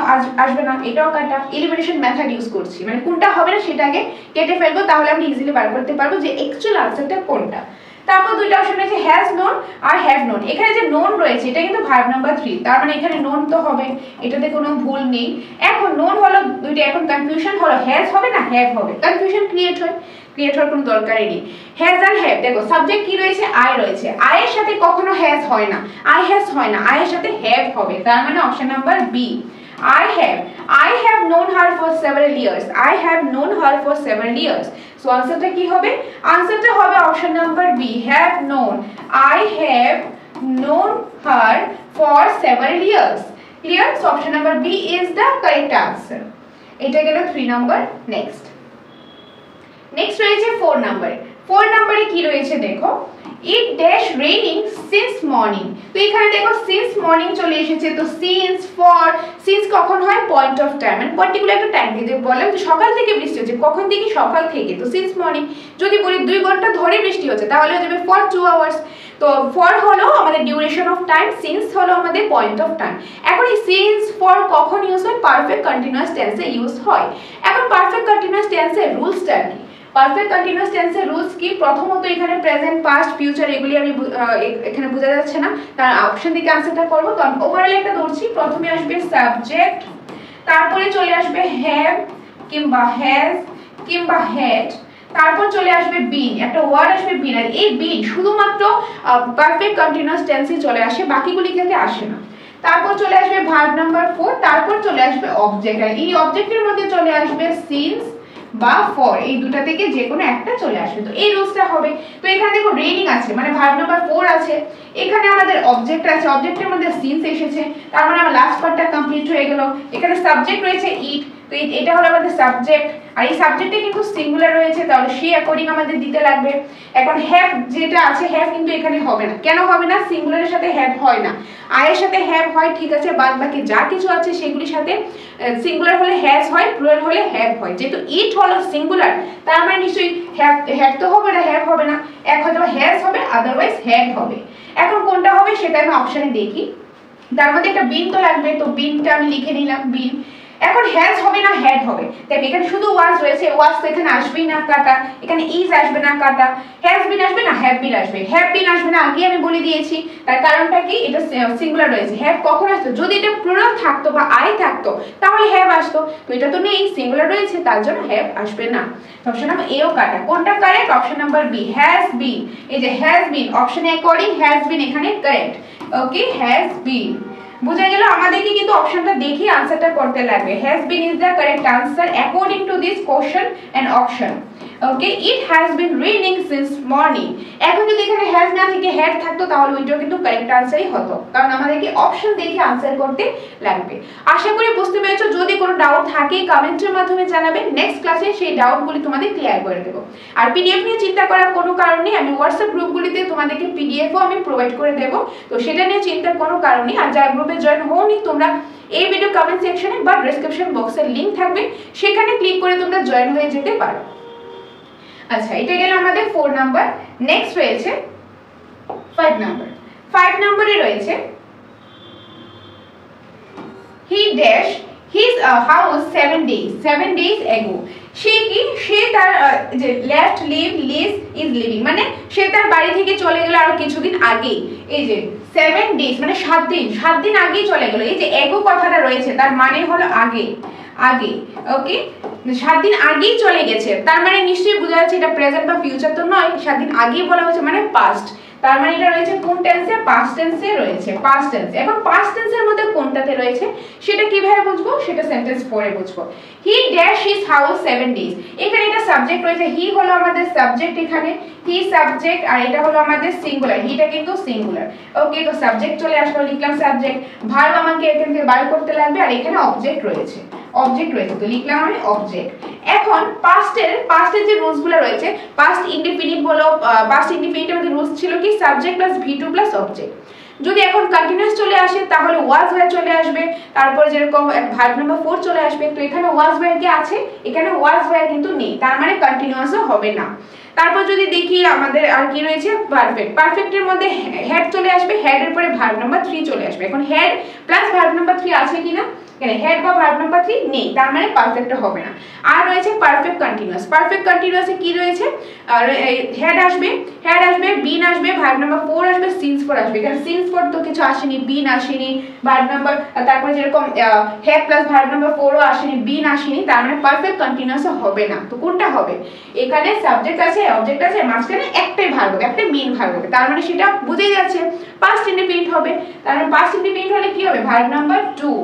আসবে না, এটাও কাটা। এলিমিনেশন মেথড ইউজ করছি, মানে কোনটা হবে না সেটা আগে কেটে ফেলবো, তাহলে আমরা ইজিলি বার করতে পারবো যে অ্যাকচুয়াল আনসারটা কোনটা। তারপর দুইটা অপশন রয়েছে হ্যাজ নোন আর হ্যাভ নোন। এখানে যে নোন রয়েছে এটা কিন্তু ভার্ব নাম্বার 3, তার মানে এখানে নোন তো হবে, এটাতে কোনো ভুল নেই। এখন নোন হলো দুইটা, এখন কনফিউশন হলো হ্যাজ হবে না হ্যাভ হবে, কনফিউশন ক্রিয়েট হওয়ার কোনো দরকারই নেই। হ্যাজ আর হ্যাভ, দেখো সাবজেক্ট কি রয়েছে, আই রয়েছে, আই এর সাথে কখনো হ্যাজ হয় না, আই হ্যাজ হয় না, আই এর সাথে হ্যাভ হবে, তার মানে option number B, I have known her for several years. I have known her for several years. So আনসারটা কি হবে, আনসারটা হবে option number B, have known. I have known her for several years. Clear? So option number B is the correct answer. এটা গেল 3 number. Next রয়েছে 4 নাম্বারে। 4 নাম্বারে কি রয়েছে দেখো, it dash raining since morning। তো এখানে দেখো since morning চলে এসেছে, তো since for since কখন হয়, পয়েন্ট অফ টাইম, মানে পার্টিকুলার একটা টাইম দিয়ে বললাম যে সকাল থেকে বৃষ্টি হচ্ছে, কখন থেকে, সকাল থেকে, তো since morning। যদি বলি 2 ঘন্টা ধরে বৃষ্টি হচ্ছে তাহলে হয়ে যাবে for 2 hours। তো for হলো আমাদের ডিউরেশন অফ টাইম, since হলো আমাদের পয়েন্ট অফ টাইম। এখন এই since for কখন ইউজ হয়, পারফেক্ট কন্টিনিউয়াস টেন্সে ইউজ হয়। এখন পারফেক্ট কন্টিনিউয়াস টেন্সের রুলসটা কি, পারফেক্ট কন্টিনিউয়াস টেন্সের রুলস কি, প্রথমত এখানে প্রেজেন্ট পাস্ট ফিউচার এগুলি আমি এখানে বোঝা যাচ্ছে না, তার অপশন থেকে আনসারটা করব। তো আমি ওভারঅল একটা ধরছি, প্রথমে আসবে সাবজেক্ট, তারপরে চলে আসবে হ্যাভ কিংবা হ্যাজ কিংবা হ্যাড, তারপর চলে আসবে বিন, একটা ওয়ার্ড আসবে বিন, আর এই বিন শুধুমাত্র পারফেক্ট কন্টিনিউয়াস টেন্সে চলে আসে, বাকিগুলি ক্ষেত্রে আসে না। তারপর চলে আসবে ভার্ব নাম্বার 4, তারপর চলে আসবে অবজেক্ট, আর এই অবজেক্টের মধ্যে চলে আসবে সিন্স বা ফর, এই দুটো থেকে যে কোনো একটা চলে আসবে। তো এই রুলসটা হবে। তো এখানে দেখো রেইনিং আছে, মানে ভার্ব নাম্বার 4 আছে, এখানে আমাদের অবজেক্ট আছে, অবজেক্টের মধ্যে সিন্স এসেছে, তার মানে আমার লাস্ট পার্টটা কমপ্লিট হয়ে গেল। এখানে সাবজেক্ট রয়েছে ইট, তো এটা হলো আমাদের সাবজেক্ট, আর এই সাবজেক্টে কিন্তু সিঙ্গুলার রয়েছে, তাহলে সেই অ্যাকর্ডিং আমাদের দিতে লাগবে। এখন হ্যাভ যেটা আছে, হ্যাভ কিন্তু এখানে হবে না। কেন হবে না? সিঙ্গুলারের সাথে হ্যাভ হয় না, আয়ের সাথে হ্যাভ হয়, ঠিক আছে, বাদ বাকি যা কিছু আছে সেগুলির সাথে সিঙ্গুলার হলে হ্যাজ হয়, প্লুরাল হলে হ্যাভ হয়। যেহেতু ইট হলো সিঙ্গুলার, তার মানে নিশ্চয়ই হ্যাভ তো হবে না, হ্যাভ হবে না, এক হয়তো হ্যাজ হবে, আদারওয়াইজ হ্যাড হবে। এখন কোনটা হবে সেটা আমি অপশনে দেখি। তার মধ্যে একটা বিন তো লাগবে, তো বিনটা আমি লিখে নিলাম, বিন। এখন হ্যাজ হবে না হ্যাড হবে, দেখ এখানে শুধু ওয়াজ রয়েছে, ওয়াজ তো এখানে আসবেই না, কাটা, এখানে ইজ আসবে না, কাটা, হ্যাজ বিন আসবে না, হ্যাভ বিন আসবে, হ্যাভ বিন আসবে না, আগে আমি বলে দিয়েছি। তার কারণটা কি? এটা সিঙ্গুলার রয়েছে। হ্যাভ কখন আসতো? যদি এটা প্লুরাল থাকতো বা আই থাকতো তাহলে হ্যাভ আসতো, তো এটা তো নেই, সিঙ্গুলার রয়েছে, তার জন্য হ্যাভ আসবে না। অপশন নাম্বার এও কাটা। কোনটা correct? Option number B, has been. এই যে হ্যাজ বিন, অপশনে অ্যাকর্ডিং হ্যাজ বিন এখানে কারেক্ট। Okay, has been. বুঝা গেল? আমাদেরকে কিন্তু অপশনটা দেখি আনসারটা করতে লাগবে। Has been is the correct answer according to this question and option. Okay, it has been raining since morning. এখন যদি এখানে হ্যাজ না থেকে হ্যাড থাকতো তাহলে ওইটাও কিন্তু কারেক্ট আনসারই হতো, কারণ আমাদেরকে অপশন দেখে আনসার করতে লাগবে। আশা করি বুঝতে পেরেছো। যদি কোনো ডাউট থাকে কমেন্টের মাধ্যমে জানাবে, নেক্সট ক্লাসে সেই ডাউটগুলি তোমাদের ক্লিয়ার করে দেবো। আর পিডিএফ নিয়ে চিন্তা করার কোনো কারণ নেই, আমি হোয়াটসঅ্যাপ গ্রুপগুলিতে তোমাদেরকে পিডিএফও আমি প্রোভাইড করে দেবো, তো সেটা নিয়ে চিন্তার কোনো কারণ নেই। আর যারা গ্রুপে জয়েন হওনি, তোমরা এই ভিডিও কমেন্ট সেকশনে বা ডেসক্রিপশন বক্সের লিংক থাকবে, সেখানে ক্লিক করে তোমরা জয়েন হয়ে যেতে পারো। আচ্ছা, এটা গেল আমাদের 4 নাম্বার। নেক্সট রয়েছে 5 নাম্বার। 5 নম্বরে রয়েছে he dash his house 7 days ago। সে কি? সে তার যে left, live, lives, is living, মানে সে তার বাড়ি থেকে চলে গেল আরো কিছুদিন আগে। এই যে 7 days মানে 7 দিন আগেই চলে গেল। এই যে ago কথাটা রয়েছে, তার মানে হলো আগে। ওকে, 7 দিন আগেই চলে গেছে, তার মানে নিশ্চয়ই বোঝা যাচ্ছে এটা প্রেজেন্ট বা ফিউচার তো নয়, 7 দিন আগেই বলা হয়েছে মানে পাস্ট। তার মানে এটা রয়েছে কোন টেন্সে? পাস্ট টেন্সে রয়েছে, পাস্ট টেন্সে। এখন পাস্ট টেন্সের মধ্যে কোনটাতে রয়েছে সেটা কিভাবে বুঝবো? সেটা সেন্টেন্স পড়ে বুঝবো। He dash his house 7 days। এখানে এটা সাবজেক্ট রয়েছে, হি হলো আমাদের সাবজেক্ট, এখানে হি সাবজেক্ট, আর এটা হলো আমাদের সিঙ্গুলার, হিটা কিন্তু সিঙ্গুলার। ওকে, তো সাবজেক্ট চলে আসলো, লিখলাম সাবজেক্ট, ভার্ব আমাকে এখান থেকে বার করতে লাগবে, আর এখানে অবজেক্ট রয়েছে, তো লিখলাম আমি অবজেক্ট। এখন পাস্টের যে রুলসগুলো রয়েছে, পাস্ট ইনডিফিনিট বলো, পাস্ট ইনডিফিনিটের মধ্যে রুলস ছিল কি? Subject plus V2 plus object. যদি এখন কন্টিনিউয়াস চলে আসে তাহলে ওয়াজ ওয়্যার চলে আসবে, তারপর যেরকম ভার্ব নাম্বার 4 চলে আসবে। তো এখানে ওয়াজ ওয়্যার কি আছে? এখানে ওয়াজ ওয়্যার কিন্তু নেই, তার মানে কন্টিনিউয়াসও হবে না। তারপর যদি দেখি আমাদের আর কি রয়েছে, পারফেক্টের মধ্যে হ্যাড চলে আসবে, হেড এর পরে ভার্ব নাম্বার 3 চলে আসবে। এখন হেড প্লাস ভার্ব নাম্বার 3 আছে কিনা? এখানে হেড বা ভার্ব নাম্বার 3 নেই, তার মানে পারফেক্ট হবে না। আর রয়েছে পারফেক্ট কন্টিনিউয়াসে কি রয়েছে? হেড আসবে, বিন আসবে, ভার্ব নাম্বার 4 আসবে, সিন্স 4 আসবে। এখানে সিন্স 4 তো কিছু আসেনি, বিন আসেনি, ভার্ব নাম্বার, তারপর যেরকম হেড প্লাস ভার্ব নাম্বার 4ও আসেনি, বিন আসেনি, তার মানে পারফেক্ট কন্টিনিউয়াস হবে না। তো কোনটা হবে? এখানে সাবজেক্ট আছে, অবজেক্ট আছে, মাঝখানে একটাই ভার্ব হবে, একটা মেইন ভার্ব হবে, তার মানে সেটা বুঝেই যাচ্ছে পাস্ট ইনডিফিনিট হবে। তার মানে পাস্ট ইনডিফিনিট হলে কি হবে? ভার্ব নাম্বার 2,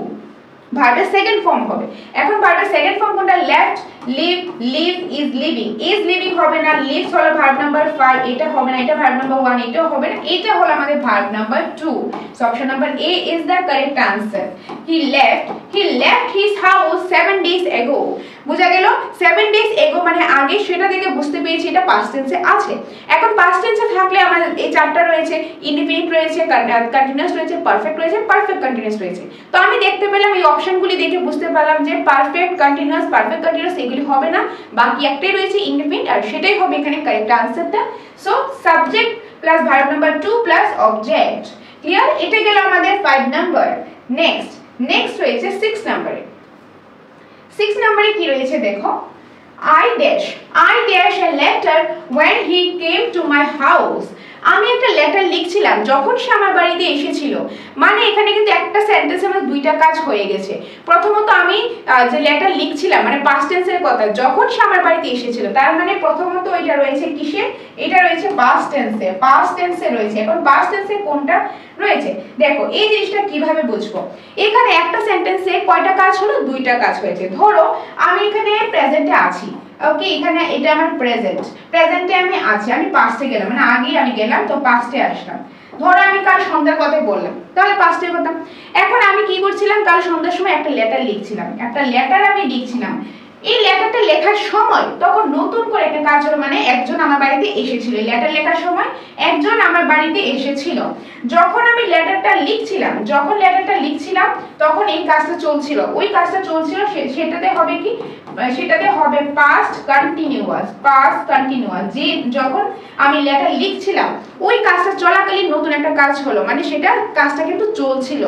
ভার্বের সেকেন্ড ফর্ম হবে। এখন ভার্বের সেকেন্ড ফর্ম কোনটা? লেফট, লিভ, ইজ লিভিং হবে না, লিভস হলো ভার্ব নাম্বার 5, এটা হবে না, এটা ভার্ব নাম্বার 1, এটাও হবে না, এটা হলো আমাদের verb number 2। So option number A is the correct answer. He left his house 7 days ago। বুঝা গেল? 7 days ago মানে আগে, সেটা থেকে বুঝতে পেরেছি এটা পাস্ট টেন্সে আছে। এখন পাস্ট টেন্সে থাকলে আমাদের এই চারটা রয়েছে, ইনডিফিনিট রয়েছে, কন্টিনিউয়াস রয়েছে, পারফেক্ট রয়েছে, পারফেক্ট কন্টিনিউয়াস রয়েছে। তো আমি দেখতে পেলাম, এই অপশনগুলি দেখে বুঝতে পারলাম যে পারফেক্ট কন্টিনিউয়াস এগুলি হবে না, বাকি একটাই রয়েছে ইনডিফিনিট, আর সেটাই হবে এখানে কারেক্ট আনসারটা। So subject plus verb number 2 plus object. Clear? এটা গেল আমাদের 5 নাম্বার। নেক্সট রয়েছে 6 নাম্বারে। 6 নম্বরে কি রয়েছে দেখো, I dash a letter when he came to my house। আমি একটা লেটার লিখছিলাম যখন সে আমার বাড়িতে এসেছিল। মানে এখানে কিন্তু একটা সেন্টেন্সে আমার দুইটা কাজ হয়ে গেছে। প্রথমত আমি যে লেটার লিখছিলাম মানে পাস্ট টেন্সের কথা, যখন সে আমার বাড়িতে এসেছিল, তার মানে প্রথমত এটা রয়েছে কিসে? এটা রয়েছে পাস্ট টেন্সে রয়েছে। এখন পাস্ট টেন্সে কোনটা রয়েছে দেখো, এই জিনিসটা কিভাবে বুঝবো? এখানে একটা সেন্টেন্সে কয়টা কাজ হলো? দুইটা কাজ হয়েছে। ধরো আমি এখানে প্রেজেন্টে আছি, ওকে, এখানে এটা আমার প্রেজেন্টে আমি আছি, আমি পাস্টে গেলাম, মানে আগে আমি গেলাম, তো পাস্টে আসলাম। ধরো আমি কাল সন্ধ্যার কথাই বললাম, তাহলে পাস্টের কথা। এখন আমি কি করছিলাম, কাল সন্ধ্যার সময় একটা লেটার লিখছিলাম, আমি লিখছিলাম। এই লেটারটা লেখার সময় তখন নতুন করে একটা কাজ হলো, মানে একজন আমার বাড়িতে এসেছিল। লেটার লেখার সময় একজন আমার বাড়িতে এসেছিল। যখন আমি লেটারটা লিখছিলাম তখন এই কাজটা চলছিল, ওই কাজটা চলছিল, সেটাতে হবে কি, সেটাতে হবে পাস্ট কন্টিনিউয়াস। যে যখন আমি লেটার লিখছিলাম ওই কাজটা চলাকালীন নতুন একটা কাজ হলো, মানে সেটা কাজটা কিন্তু চলছিল,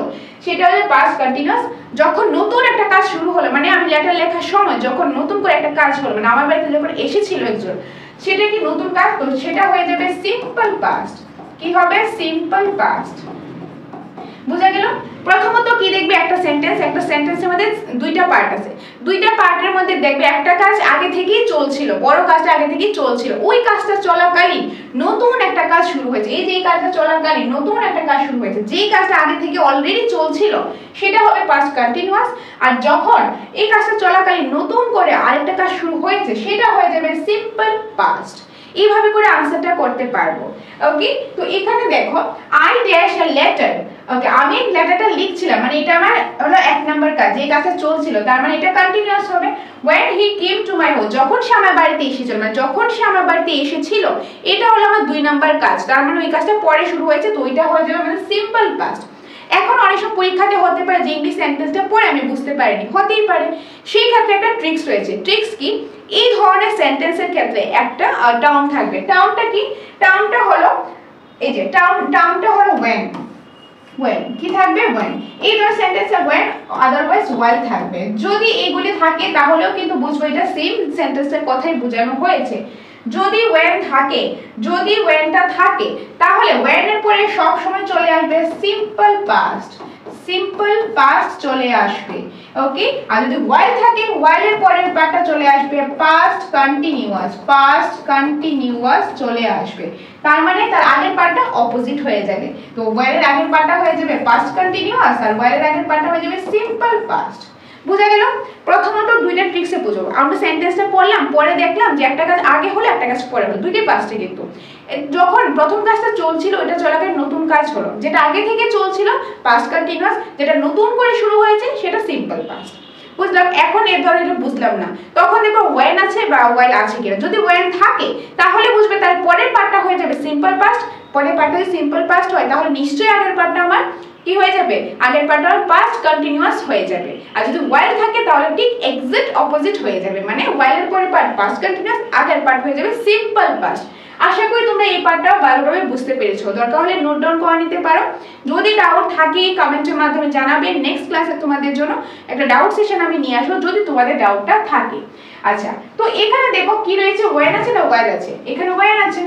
সেটা হলো পাস্ট কন্টিনিউয়াস। যখন নতুন একটা কাজ শুরু হলো, মানে আমি লেটার লেখার সময় যখন নতুন করে একটা কাজ হলো, মানে আমার বাড়িতে যখন এসেছিল একজন, সেটা কি নতুন কাজ, তো সেটা হয়ে যাবে সিম্পল পাস্ট। কি হবে, সিম্পল পাস্ট। বুঝা গেল? প্রথমত কি দেখবে, একটা সেন্টেন্সের মধ্যে দুইটা পার্ট আছে, দুইটা পার্টের মধ্যে দেখবে একটা কাজ আগে থেকেই চলছিল, বড় কাজটা আগে থেকেই চলছিল, ওই কাজটা চলাকালীন নতুন একটা কাজ শুরু হয়েছে। এই যে কাজটা চলাকালীন নতুন একটা কাজ শুরু হয়েছে, যেই কাজটা আগে থেকে অলরেডি চলছিল সেটা হবে পাস্ট কন্টিনিউয়াস। আর যখন এই কাজটা চলাকালীন নতুন করে আরেকটা কাজ শুরু হয়েছে সেটা হয়ে যাবে সিম্পল পাস্ট। এইভাবে করে আনসারটা করতে পারবো। ওকে, তো এখানে দেখো আই ড্যাশ আ লেটার। ওকে, আমি লেটারটা লিখছিলাম, মানে এটা আমার হলো 1 নাম্বার কাজ, এই কাজটা চলছিল, তার মানে এটা কন্টিনিউয়াস হবে। when he came to my home, যখন সে আমার বাড়িতে এসেছিল, মানে যখন সে আমার বাড়িতে এসেছিল, এটা হলো আমার 2 নাম্বার কাজ, তার মানে ওই কাজটা পরে শুরু হয়েছে, তো ওইটা হয়ে যাবে মানে সিম্পল পাস্ট। এখন অনেক সময় পরীক্ষাতে হতে পারে যে ইংলিশ সেন্টেন্সটা পড়ে আমি বুঝতে পারিনি, হতেই পারে, সেই ক্ষেত্রে একটা ট্রিক্স রয়েছে। ট্রিক্স কি, এই ধরনের সেন্টেন্সের ক্ষেত্রে একটা টার্ম থাকবে। টার্মটা কি, টার্মটা হলো এই যে টার্মটা হলো when কি থাকবে, when। এই ধরনের সেন্টেন্সে when আদারওয়াইজ while থাকবে। যদি এইগুলি থাকে তাহলেও কিন্তু বুঝবো এটা সেম সেন্টেন্সের কথাই বোঝানো হয়েছে। যদি when থাকে, যদি whenটা থাকে, তাহলে when এর পরে সব সময় চলে আসবে সিম্পল পাস্ট চলে আসবে। ওকে, আর যদি while থাকে, while এর পরের পার্টটা চলে আসবে পাস্ট কন্টিনিউয়াস চলে আসবে। তার মানে তার আগের পার্টটা অপোজিট হয়ে যাবে। তো while এর আগের পার্টটা হয়ে যাবে পাস্ট কন্টিনিউয়াস, আর while এর আগের পার্টটা হয়ে যাবে সিম্পল পাস্ট। বুঝা গেল? প্রথমত দুইটা ট্রিক্সে বুঝবো। আমরা সেন্টেন্সটা পড়লাম, পরে দেখলাম যে একটা কাজ আগে হলো একটা কাজ পরে হলো, দুইটাই পাস্টে। কিন্তু যখন প্রথম কাজটা চলছিল ওটা চলাকালীন নতুন কাজ হলো, যেটা আগে থেকে চলছিল পাস্ট কন্টিনিউয়াস, যেটা নতুন করে শুরু হয়েছে সেটা সিম্পল পাস্ট। বুঝলাম? এখন এর ধরে এটা বুঝলাম না, তখন দেখো when আছে বা while আছে কিনা। যদি when থাকে তাহলে বুঝবে তার পরের পার্টটা হয়ে যাবে সিম্পল পাস্ট। পরের পার্টটা যদি সিম্পল পাস্ট হয় তাহলে নিশ্চয়ই আগের পার্টটা আমার কি হয়ে যাবে, আগের পার্টটা পাস্ট কন্টিনিউয়াস হয়ে যাবে। আর যদি while থাকে তাহলে ঠিক এক্সাক্ট অপোজিট হয়ে যাবে, মানে while এর পরের পার্ট পাস্ট কন্টিনিউয়াস, আগের পার্ট হয়ে যাবে সিম্পল পাস্ট। আশা করি তোমরা এই পার্টটাও ভালোভাবে বুঝতে পেরেছো। দরকার হলে নোট ডাউন করে নিতে পারো। যদি ডাউট থাকে কমেন্টের মাধ্যমে জানাবে, নেক্সট ক্লাসে তোমাদের জন্য একটা ডাউট সেশন আমি নিয়ে আসবো যদি তোমাদের ডাউটটা থাকে। আচ্ছা, তো এখানে দেখো কি রয়েছে, when আছে না while আছে। এখানে when আছে,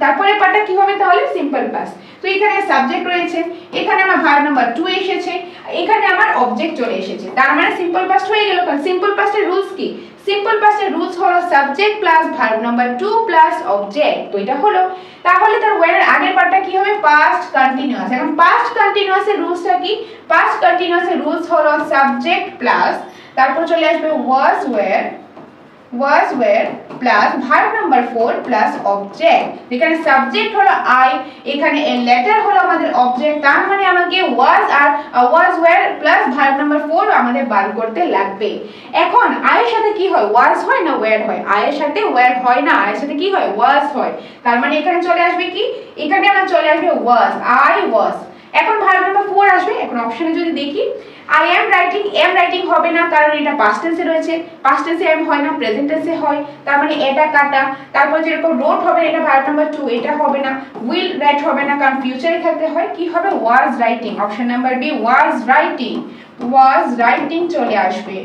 তারপরে পার্টটা কি হবে তাহলে সিম্পল পাস্ট। তো এখানে সাবজেক্ট রয়েছে, এখানে আমার ভার্ব নাম্বার 2 এসেছে, এখানে আমার অবজেক্ট চলে এসেছে, তার মানে সিম্পল পাস্ট হয়ে গেল। কারণ সিম্পল পাস্টের রুলস কি, সিম্পল পাস্টের রুলস হলো subject plus verb number 2 plus object. তো এটা হলো, তাহলে তার when এর আগের পার্টটা কি হবে, পাস্ট কন্টিনিউয়াস। এখন পাস্ট কন্টিনিউয়াসের রুলসটা কি, পাস্ট কন্টিনিউয়াসের রুলস হলো সাবজেক্ট প্লাস, তারপর চলে আসবে was were plus verb number 4 plus object. এখানে সাবজেক্ট হলো আই, এখানে এ লেটার হলো আমাদের অবজেক্ট, তার মানে আমাকে was আর was were plus verb number 4 আমাদের বার করতে লাগবে। এখন আই এর সাথে কি হয়, was হয় না were হয়? আই এর সাথে were হয় না, আই এর সাথে কি হয়, was হয়। তার মানে এখানে চলে আসবে কি, এখানে আমার চলে আসবে was, I was। এখন ভার্ব নাম্বার 4 আসবে। এখন অপশনে যদি দেখি I am writing হবে না, কারণ এটা পাস্ট টেন্সে রয়েছে, পাস্ট টেন্সে am হয় না, প্রেজেন্ট টেন্সে হয়, তার মানে এটা কাটা। তারপর যেরকম wrote হবে এটা ভার্ব নাম্বার 2, এটা হবে না। will write হবে না, কারণ ফিউচারের ক্ষেত্রে হয়। কি হবে, was writing। Option number B was writing চলে আসবে।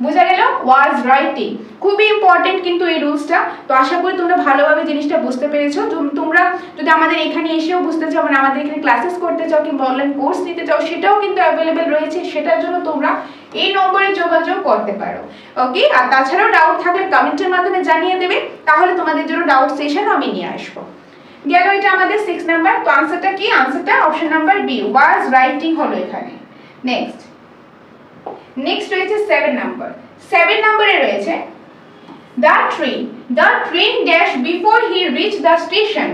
বুঝা গেল, was writing। খুবই ইম্পর্টেন্ট কিন্তু এই রুলসটা। তো আশা করি তোমরা ভালোভাবে জিনিসটা বুঝতে পেরেছো। তোমরা যদি আমাদের এখানে এসেও বুঝতে চাও, মানে আমাদের এখানে ক্লাসেস করতে চাও কিংবা অনলাইন কোর্স নিতে চাও, সেটাও কিন্তু অ্যাভেলেবেল রয়েছে। সেটার জন্য তোমরা এই নম্বরে যোগাযোগ করতে পারো। ওকে, আর তাছাড়াও ডাউট থাকলে কমেন্টের মাধ্যমে জানিয়ে দেবে, তাহলে তোমাদের জন্য ডাউট সেশন আমি নিয়ে আসবো। গেল এটা আমাদের 6 নাম্বার। তো আনসারটা কি, আনসারটা option number B was writing হলো এখানে। নেক্সট রয়েছে 7 নাম্বার। 7 নম্বরে রয়েছে the the train dash before he reached the station.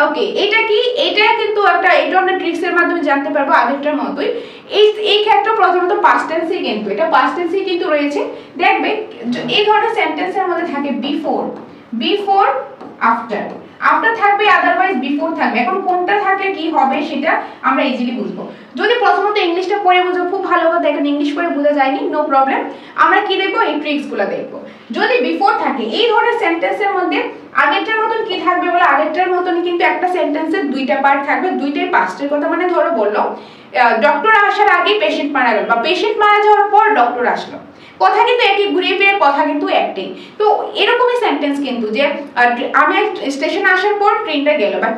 ওকে, এটা কি, এটা কিন্তু এটা আমরা ট্রিক্স এর মাধ্যমে জানতে পারবো আগেরটার মতোই। এই ক্ষেত্রে প্রথমত পাস্ট টেন্সে কিন্তু এটা পাস্ট টেন্সে কিন্তু রয়েছে। দেখবে এই ধরনের সেন্টেন্সের মধ্যে থাকে বিফোর আফটার থাকবে, আদারওয়াইজ বিফোর থাকবে। এখন কোনটা থাকলে কি হবে সেটা আমরা ইজিলি বুঝবো। যদি প্রথমত ইংলিশটা পড়ে বুঝো খুব ভালো কথা, দেখেন ইংলিশ পড়ে বোঝা যায়নি, নো প্রবলেম, আমরা কি দেখবো এই ট্রিক্সগুলো দেখবো। যদি বিফোর থাকে এই ধরনের সেন্টেন্সের মধ্যে আগেরটার মতন কি থাকবে বলে, আগেরটার মতনই কিন্তু একটা সেন্টেন্সের দুইটা পার্ট থাকবে, দুইটাই পাস্টের কথা। মানে ধরো বললো ডক্টর আসার আগে পেশেন্ট মারা গেল, বা পেশেন্ট মারা যাওয়ার পর ডক্টর আসলো, কথা কিন্তু একই, ঘুরিয়ে ফিরে কথা কিন্তু একটাই। তো এরকমই সেন্টেন্স কিন্তু যে আমি স্টেশনে আসার পর ট্রেনটা গেল, বা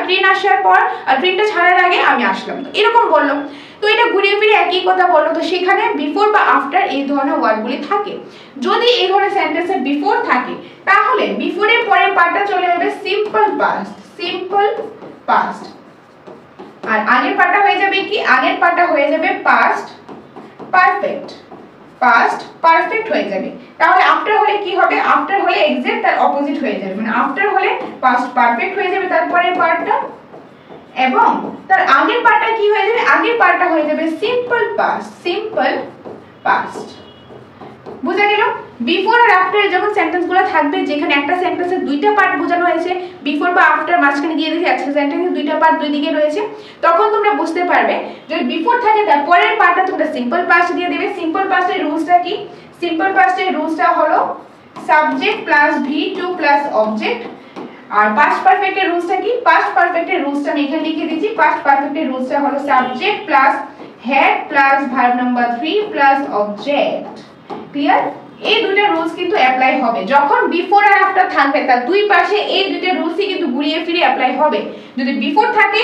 ট্রেন আসার পর ট্রেনটা ছাড়ার আগে আমি আসলাম, তো এরকম বললো। তো এটা ঘুরিয়ে ফিরে একই কথা বললো, তো সেখানে বিফোর বা আফটার এই ধরনের ওয়ার্ডগুলি থাকে। যদি এই ধরনের সেন্টেন্সের বিফোর থাকে তাহলে বিফোরের পরের পার্টটা চলে যাবে সিম্পল পাস্ট, আর আগের পার্টটা হয়ে যাবে কি, আগের পার্টটা হয়ে যাবে পাস্ট পারফেক্ট হয়ে যাবে। তাহলে আফটার হলে কি হবে, আফটার হলে এক্সাক্ট তার অপোজিট হয়ে যাবে, মানে আফটার হলে পাস্ট পারফেক্ট হয়ে যাবে তারপরের পার্টটা, এবং তার আগের পার্টটা কি হয়ে যাবে, আগের পার্টটা হয়ে যাবে সিম্পল পাস্ট। বুঝা গেল? বিফোর আর আফটার যখন সেন্টেন্সগুলো থাকবে, যেখানে একটা সেন্টেন্সের দুইটা পার্ট বোঝানো হয়েছে, বিফোর বা আফটার মাঝখানে দিয়ে দিয়েছে একটা সেন্টেন্সের দুইটা পার্ট দুই দিকে রয়েছে, তখন তোমরা বুঝতে পারবে যদি বিফোর থাকে তার পরের পার্টটা তোমরা সিম্পল পাস্ট দিয়ে দেবে। সিম্পল পাস্টের রুলসটা কি, সিম্পল পাস্টের রুলসটা হলো subject plus V2 plus object. আর পাস্ট পারফেক্টের রুলসটা কি, পাস্ট পারফেক্টের রুলসটা আমি এখানে লিখে দিচ্ছি। পাস্ট পারফেক্টের রুলসটা হলো subject plus had plus verb number 3 plus object. Clear? এই দুইটা রুলস কিন্তু অ্যাপ্লাই হবে যখন বিফোর আর আফটার থাকবে, তার দুই পাশে এই দুইটা রুলসই কিন্তু ঘুরিয়ে ফিরে অ্যাপ্লাই হবে। যদি বিফোর থাকে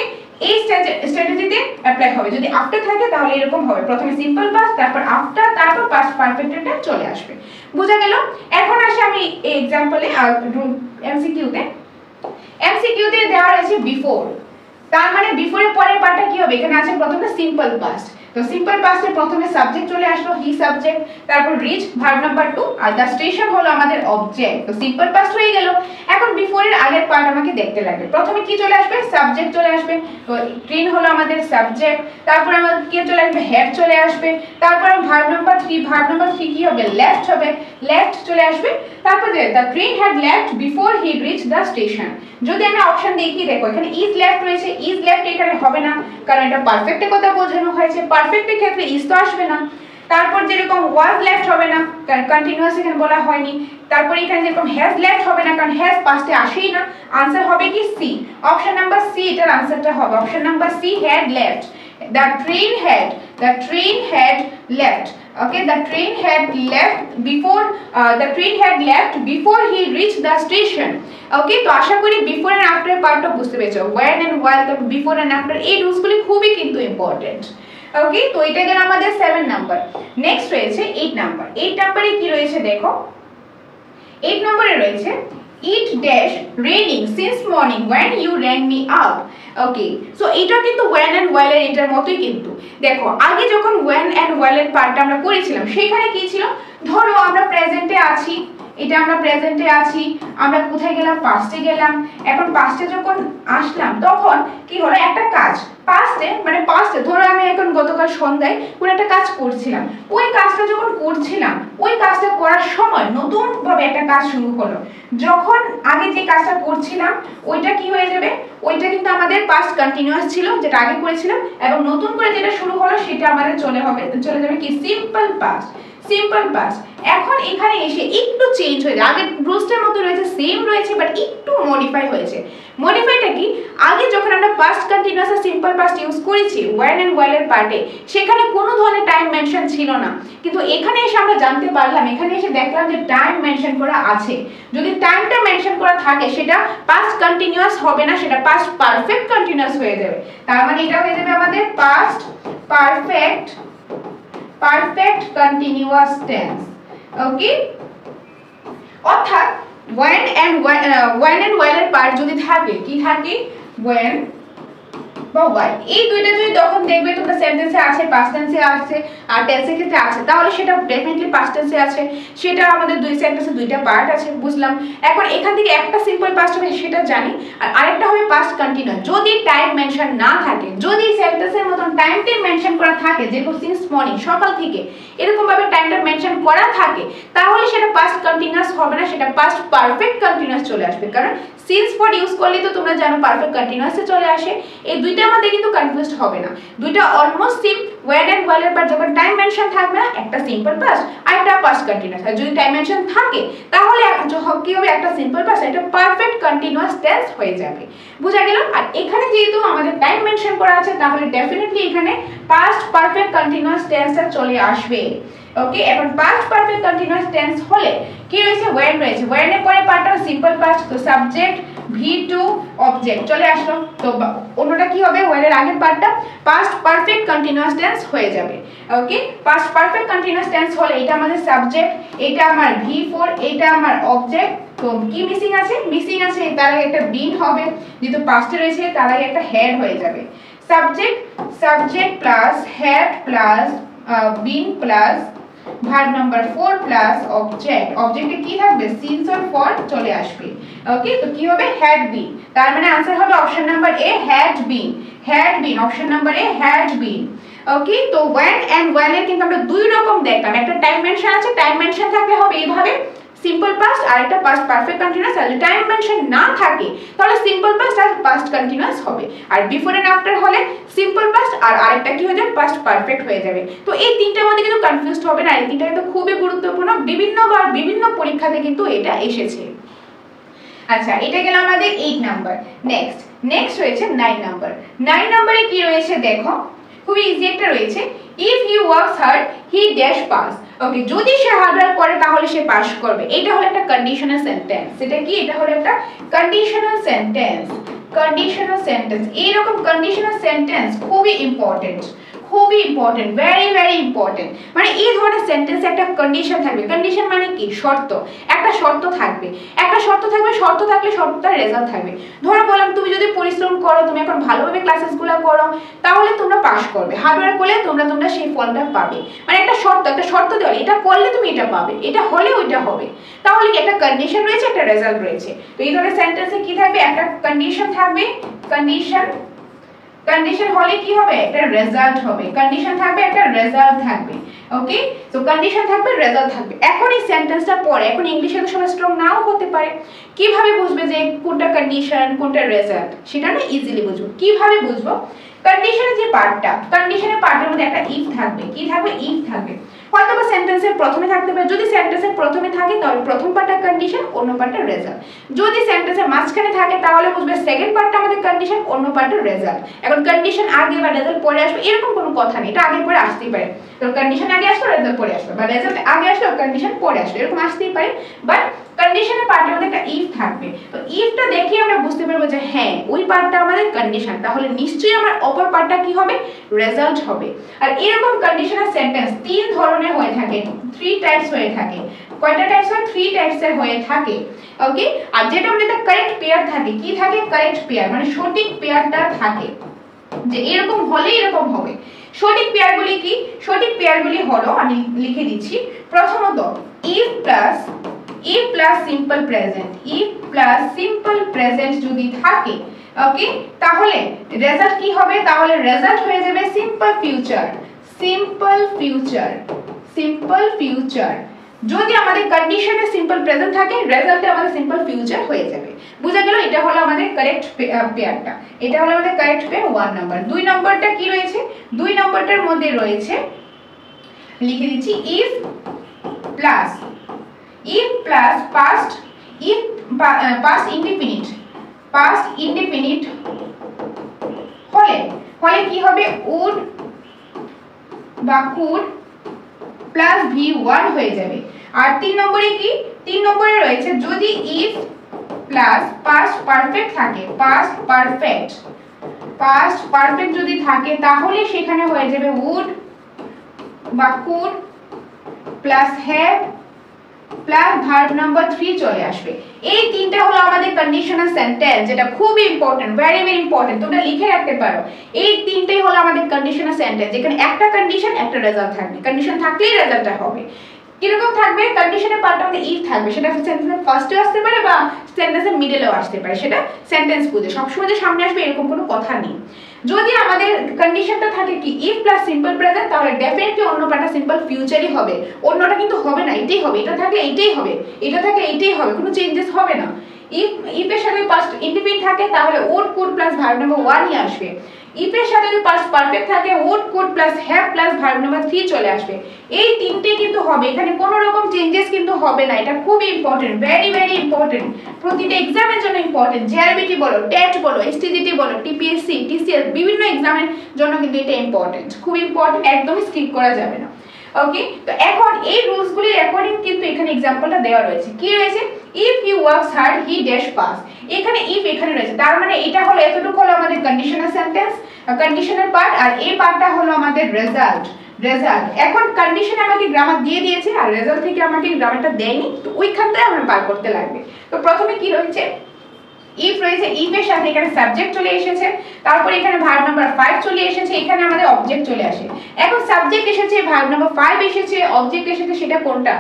এই স্ট্র্যাটেজিতে অ্যাপ্লাই হবে, যদি আফটার থাকে তাহলে এরকম হবে, প্রথমে সিম্পল পাস্ট, তারপর আফটার, তারপর পাস্ট পারফেক্টটা চলে আসবে। বুঝা গেল? এখন আসি আমি এই एग्जांपले এমসিকিউতে দেওয়া রয়েছে বিফোর, তার মানে বিফোরের পরের পার্টটা কি হবে, এখানে আছে প্রথমে সিম্পল পাস্ট। তো সিম্পল পাস্টে প্রথমে সাবজেক্ট চলে আসলো, হি সাবজেক্ট, তারপর রিচ ভার্ব নাম্বার 2, আর দ্য স্টেশন হলো আমাদের অবজেক্ট। তো সিম্পল পাস্ট হয়ে গেল। এখন বিফোরের আগের পার্ট আমাকে দেখতে লাগবে। প্রথমে কি চলে আসবে, সাবজেক্ট চলে আসবে, তো ট্রেন হলো আমাদের সাবজেক্ট, তারপর আমাদের কি চলে আসবে, হেড চলে আসবে, তারপর ভার্ব নাম্বার 3 কি হবে, লেফট হবে, লেফট চলে আসবে, তারপর the train had left before he reach the station. যদি আমি অপশন দেখি, দেখো এখানে ইজ লেফট রয়েছে, ইজ লেফট এখানে হবে না, কারণ এটা পারফেক্টের কথা বোঝানো হয়েছে, পারফেক্টের ক্ষেত্রে ইজ তো আসবে না। তারপর যেরকম ওয়াজ লেফট হবে না, কারণ কন্টিনিউয়াস এখানে বলা হয়নি। তারপর এখানে যেরকম হ্যাজ লেফট হবে না, কারণ হ্যাজ পাস্টে আসেই না। আনসার হবে কি সি, অপশন নাম্বার সি, এটার আনসারটা হবে option number C, had left. The train had left. Okay, the train had left before he reached the station. Okay, তো আশা করি বিফোর এন্ড আফটার পার্টটা বুঝতে পেরেছো। when and while, তারপর বিফোর এন্ড আফটার, এই রুলসগুলি খুবই কিন্তু ইম্পর্টেন্ট। ওকে, তো এটা গেল আমাদের 7 নাম্বার। নেক্সট রয়েছে 8 নাম্বার। 8 নাম্বারে কি রয়েছে দেখো, 8 নম্বরে রয়েছে it dash raining since morning when you rang me up. Okay, so এটা কিন্তু when and while এর এটার মতই কিন্তু। দেখো আগে যখন when and while এর পার্টটা আমরা করেছিলাম সেখানে কি ছিল, ধরো আমরা প্রেজেন্টে আছি, এটা আমরা প্রেজেন্টে আছি, আমরা কোথায় গেলাম, পাস্টে গেলাম। এখন পাস্টে যখন আসলাম তখন কি হলো, একটা কাজ পাস্টে ধরো আমি এখন গতকাল সন্ধ্যায় কোন একটা কাজ করছিলাম, ওই কাজটা যখন করছিলাম ওই কাজটা করার সময় নতুন ভাবে একটা কাজ শুরু হলো। যখন আগে যে কাজটা করছিলাম ওইটা কি হয়ে যাবে, ওইটা কিন্তু আমাদের পাস্ট কন্টিনিউয়াস ছিল যেটা আগে করেছিলাম, এবং নতুন করে যেটা শুরু হলো সেটা আমাদের চলে যাবে কি সিম্পল পাস্ট। এখন এখানে এসে একটু চেঞ্জ হয়ে যায়, আগের রুলসটার মতো রয়েছে, সেম রয়েছে, বাট একটু মডিফাই হয়েছে। মডিফাইটা কি, আগে যখন আমরা পাস্ট কন্টিনিউয়াস আর সিম্পল পাস্ট ইউজ করেছি when and while এর পার্টে, সেখানে কোনো ধরনের টাইম মেনশন ছিল না, কিন্তু এখানে এসে আমরা জানতে পারলাম, এখানে এসে দেখলাম যে টাইম মেনশন করা আছে। যদি টাইমটা মেনশন করা থাকে সেটা পাস্ট কন্টিনিউয়াস হবে না, সেটা পাস্ট পারফেক্ট কন্টিনিউয়াস হয়ে যাবে। তার মানে এটা হয়ে যাবে আমাদের পাস্ট পারফেক্ট কন্টিনিউয়াস টেন্স। ওকে, অর্থাৎ when and while এর পার্ট যদি থাকে, কি থাকে, when বা ওয়াই, এই দুইটা যদি তখন দেখবে তোমরা সেন্টেন্সে আছে, পাস্ট টেন্সে আছে আর টেন্সের ক্ষেত্রে আছে, তাহলে সেটা ডেফিনেটলি পাস্ট টেন্সে আছে। সেটা আমাদের দুই সেন্টেন্সে দুইটা পার্ট আছে, বুঝলাম। এখন এখান থেকে একটা সিম্পল পাস্ট হবে সেটা জানি, আর আরেকটা হবে পাস্ট কন্টিনিউয়াস। যদি টাইম মেনশন না থাকে, যদি সেন্টেন্সের মতন টাইমটা মেনশন করা থাকে, যেরকম সিন্স মর্নিং, সকাল থেকে এরকম ভাবে টাইমটা মেনশন করা থাকে, তাহলে সেটা পাস্ট কন্টিনিউয়াস হবে না, সেটা পাস্ট পারফেক্ট কন্টিনিউয়াস চলে আসবে। কারণ সিন্স ফর ইউজ করলে তো তোমরা জানো পারফেক্ট কন্টিনিউয়াসে চলে আসে। এই দুইটার মধ্যে কিন্তু কনফিউজড হবে না, দুইটা অলমোস্ট সেম। ওয়েন এন্ড ওয়াইল এর পর যখন টাইম মেনশন থাকবে না, একটা সিম্পল পাস্ট আর একটা পাস্ট কন্টিনিউয়াস। আর যদি টাইম মেনশন থাকে তাহলে কি হবে, একটা সিম্পল পাস্ট, এটা পারফেক্ট কন্টিনিউয়াস টেন্স হয়ে যাবে। বুঝা গেল? আর এখানে যেহেতু আমাদের টাইম মেনশন করা আছে, তাহলে ডেফিনেটলি এখানে পাস্ট পারফেক্ট কন্টিনিউয়াস টেন্সটা চলে আসবে। ওকে, এখন পাস্ট পারফেক্ট কন্টিনিউয়াস টেন্স হলে কি রয়েছে, ওয়েন রয়েছে। ওয়েন এর পরে পার্টটা সিম্পল পাস্ট, তো সাবজেক্ট V2 অবজেক্ট চলে আসলো। তো অন্যটা কি হবে, ওয়েন এর আগের পার্টটা পাস্ট পারফেক্ট কন্টিনিউয়াস টেন্স হয়ে যাবে। ওকে, পাস্ট পারফেক্ট কন্টিনিউয়াস টেন্স হলে এটা আমাদের সাবজেক্ট, এটা আমার V4, এটা আমার অবজেক্ট। তো কি মিসিং আছে, মিসিং আছে তার আগে একটা বিন হবে, যেহেতু পাস্টে রয়েছে তার আগে একটা হেড হয়ে যাবে। Subject plus had plus been plus verb number 4 plus object. অবজেক্টে কি থাকবে, সিন্স অর ফর চলে আসবে। ওকে, তো কি হবে, হ্যাড বিন। তার মানে आंसर হবে option number A, had been. Had been, option number A, had been. Okay, তো when and while এর কিন্তু আমরা দুই রকম দেখলাম। একটা টাইম মেনশন আছে, টাইম মেনশন থাকলে হবে এইভাবে সিম্পল পাস্ট, আর একটা পাস্ট পারফেক্ট কন্টিনিউয়াস। আর যদি টাইম মেনশন না থাকে তাহলে সিম্পল পাস্ট আর পাস্ট কন্টিনিউয়াস হবে। আর বিফোর এন্ড আফটার হলে সিম্পল পাস্ট আর আরেকটা কি হয়ে যাবে, পাস্ট পারফেক্ট হয়ে যাবে। তো এই তিনটার মধ্যে কিন্তু কনফিউজড হবে না, এই তিনটা কিন্তু খুবই গুরুত্বপূর্ণ, বিভিন্নবার বিভিন্ন পরীক্ষাতে কিন্তু এটা এসেছে। আচ্ছা, এটা গেল আমাদের 8 নাম্বার। নেক্সট রয়েছে 9 নাম্বার। 9 নম্বরে কি রয়েছে দেখো, খুবই ইজি একটা রয়েছে, if he works hard he dash pass. Okay, যদি সে হার্ড ওয়ার্ক করে তাহলে সে পাস করবে। এটা হলো একটা কন্ডিশনাল সেন্টেন্স। এটা কি, এটা হলো একটা কন্ডিশনাল সেন্টেন্স। কন্ডিশনাল সেন্টেন্স, এইরকম কন্ডিশনাল সেন্টেন্স খুবই ইম্পর্টেন্ট, খুবই ইম্পর্টেন্ট, ভেরি ভেরি ইম্পর্টেন্ট। মানে এই ধরনের সেন্টেন্সে একটা কন্ডিশন থাকবে। কন্ডিশন মানে কি, শর্ত। একটা শর্ত থাকবে, একটা শর্ত থাকবে, শর্ত থাকলে শর্তটার রেজাল্ট থাকবে। ধরো বললাম, তুমি যদি পরিশ্রম করো, তুমি এখন ভালোভাবে ক্লাসেসগুলো করো, তাহলে তোমরা পাস করবে। হার্ডওয়ার্ক করলে তোমরা সেই ফলটা পাবে। মানে একটা শর্ত দেওয়া, এটা করলে তুমি এটা পাবে, এটা হলে ওইটা হবে। তাহলে কি, একটা কন্ডিশন রয়েছে, একটা রেজাল্ট রয়েছে। তো এই ধরনের সেন্টেন্সে কি থাকবে, একটা কন্ডিশন থাকবে, কন্ডিশন হলে কি হবে, একটা রেজাল্ট হবে। কন্ডিশন থাকবে, একটা রেজাল্ট থাকবে। ওকে, সো কন্ডিশন থাকবে, রেজাল্ট থাকবে। এখন এই সেন্টেন্সটা পড়ে, এখন ইংলিশে তো সবাই স্ট্রং নাও হতে পারে, কিভাবে বুঝবে যে কোনটা কন্ডিশন কোনটা রেজাল্ট, সেটা না ইজিলি বুঝবো। কিভাবে বুঝবো, কন্ডিশনের যে পার্টটা, কন্ডিশনের পার্টের মধ্যে একটা ইফ থাকবে। কি থাকবে, ইফ থাকবে। হয়তো বা সেন্টেন্সের প্রথমে থাকতে পারে। যদি সেন্টেন্সের প্রথমে থাকে তাহলে প্রথম পার্টটা কন্ডিশন, অন্য পার্টটা রেজাল্ট। যদি সেন্টেন্সের মাঝখানে থাকে তাহলে বুঝবে সেকেন্ড পার্টটা আমাদের কন্ডিশন, অন্য পার্টটা রেজাল্ট। এখন কন্ডিশন আগে বা রেজাল্ট পরে আসবে এরকম কোনো কথা নেই, এটা আগে পরে আসতেই পারে। তো কন্ডিশন আগে আসলো, রেজাল্ট পরে আসলো, বা রেজাল্ট আগে আসলো, কন্ডিশন পরে আসলো, এরকম আসতেই পারে। বাট কন্ডিশনের পার্টের মধ্যে একটা ইফ থাকবে। তো ইফটা দেখে আমরা বুঝতে পারবো যে হ্যাঁ, ওই পার্টটা আমাদের কন্ডিশন, তাহলে নিশ্চয়ই আমার অপর পার্টটা কি হবে, রেজাল্ট হবে। আর এরকম কন্ডিশনাল সেন্টেন্স তিন ধরনের হয়ে থাকে, 3 টাইপস হয়ে থাকে। কয়টা টাইপস হয়, 3 টাইপসের হয়ে থাকে। ওকে, আর যেটা আমাদের একটা কারেক্ট পেয়ার থাকে। কি থাকে, কারেক্ট পেয়ার, মানে সঠিক পেয়ারটা থাকে, যে এরকম হলে এরকম হবে। সঠিক পেয়ারগুলি কি, সঠিক পেয়ারগুলি হলো, আমি লিখে দিচ্ছি। প্রথমত if plus simple present, if plus simple present যদি থাকে, ওকে, তাহলে রেজাল্ট কি হবে, তাহলে রেজাল্ট হয়ে যাবে simple future. Simple future, simple future. যদি আমাদের কন্ডিশনে সিম্পল প্রেজেন্ট থাকে, রেজাল্টে আমাদের সিম্পল ফিউচার হয়ে যাবে। বুঝা গেল? এটা হলো আমাদের কারেক্ট পেয়ারটা, এটা হলো আমাদের কারেক্ট পেয়ার 1 নাম্বার। 2 নম্বরটা কি রয়েছে, 2 নম্বরটার মধ্যে রয়েছে, লিখে দিচ্ছি, if plus past, if past indefinite, past indefinite হলে কি হবে, উড বা কুড প্লাস V1 হয়ে যাবে। আর 3 নম্বরে কি, 3 নম্বরে রয়েছে, যদি ইফ প্লাস পাস্ট পারফেক্ট থাকে, পাস্ট পারফেক্ট যদি থাকে, তাহলে সেখানে হয়ে যাবে উড বা could plus have plus verb number 3 চলে আসবে। এই তিনটা হলো আমাদের কন্ডিশনাল সেন্টেন্স, যেটা খুব ইম্পর্টেন্ট, ভেরি ভেরি ইম্পর্টেন্ট, তোমরা লিখে রাখতে পারো। এই তিনটাই হলো আমাদের কন্ডিশনাল সেন্টেন্স, যেখানে একটা কন্ডিশন একটা রেজাল্ট থাকবে। কন্ডিশন থাকলেই রেজাল্টটা হবে। কিরকম থাকবে? কন্ডিশনের পার্টটা আমাদের ইফ থাকবে, সেটা সেন্টেন্সের ফার্স্টে আসতে পারে বা সেন্টেন্সের মিডলেও আসতে পারে, সেটা সেন্টেন্স বুঝে। সবসময় যে সামনে আসবে এরকম কোনো কথা নেই। যদি আমাদের কন্ডিশনটা থাকে কি ইফ প্লাস সিম্পল প্রেজেন্ট, তাহলে ডেফিনেটলি অন্য পার্টটা সিম্পল ফিউচারই হবে, অন্যটা কিন্তু হবে না, এটাই হবে। এটা থাকলে এইটাই হবে, এটা থাকলে এইটাই হবে, কোনো চেঞ্জেস হবে না। ইফ এর সাথে পাস্ট ইন্ডিফিনিট থাকে তাহলে would could plus verb number 1 ই আসবে। ইফ এর সাথে যদি পাস্ট পারফেক্ট থাকে would could plus have plus verb number 3 চলে আসবে। এই তিনটে কিন্তু হবে, এখানে কোনো রকম চেঞ্জেস কিন্তু হবে না। এটা খুব ইম্পর্টেন্ট, ভেরি ভেরি ইম্পর্টেন্ট, প্রতিটা এক্সামের জন্য ইম্পর্টেন্ট। জেআরবিটি বলো, টেট বলো, এসটিজিটি বলো, টিপিএসসি, টিসিএস, বিভিন্ন এক্সামের জন্য কিন্তু এটা ইম্পর্টেন্ট, খুব ইম্পর্টেন্ট, একদমই স্কিপ করা যাবে না। ওকে, তো এখন এই রুলসগুলির অ্যাকর্ডিং কিন্তু এখানে एग्जांपलটা দেওয়া রয়েছে। কি রয়েছে? If he works hard he dash pass. এখানে ইফ এখানে রয়েছে, তার মানে এটা হলো, এতটুকু হলো আমাদের কন্ডিশনাল সেন্টেন্স, কন্ডিশনাল পার্ট, আর এই পার্টটা হলো আমাদের রেজাল্ট। এখন কন্ডিশনে আমাকে গ্রামার দিয়ে দিয়েছে আর রেজাল্ট থেকে আমাকে গ্রামারটা দেয়নি, তো ওইখানটায় আমরা পার করতে লাগবে। তো প্রথমে কি রয়েছে? ইফ রয়েছে, ইফ এর সাথে এখানে সাবজেক্ট চলে এসেছে, তারপর এখানে ভার্ব নাম্বার 5 চলে এসেছে, এখানে আমাদের অবজেক্ট চলে আসে। এখন সাবজেক্ট এসেছে, ভার্ব নাম্বার 5 এসেছে, অবজেক্ট এসেছে, সেটা কোনটা?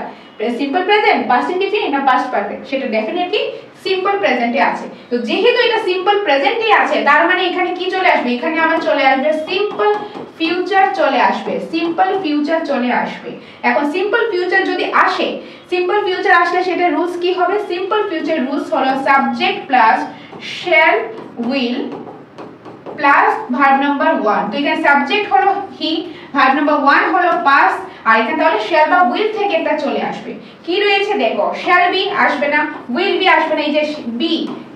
সিম্পল প্রেজেন্ট, পাস্ট ইনডিফিনিট না পাস্ট পারফেক্ট? সেটা ডেফিনেটলি সিম্পল প্রেজেন্টে আছে। তো যেহেতু এটা সিম্পল প্রেজেন্টে আছে, তার মানে এখানে কি চলে আসবে? এখানে আমার চলে আসবে সিম্পল ফিউচার চলে আসবে, সিম্পল ফিউচার চলে আসবে। এখন সিম্পল ফিউচার যদি আসে, সিম্পল ফিউচার আসলে সেটা রুলস কি হবে? সিম্পল ফিউচার রুলস হলো subject plus shall will plus verb number 1। তো এখানে সাবজেক্ট হলো হি, ভার্ব নাম্বার 1 হলো পাস, আর এখানে তাহলে শ্যাল বা উইল থেকে একটা চলে আসবে। কি রয়েছে দেখো, শ্যাল বি আসবে না, উইল বি আসবে না, এই যে বি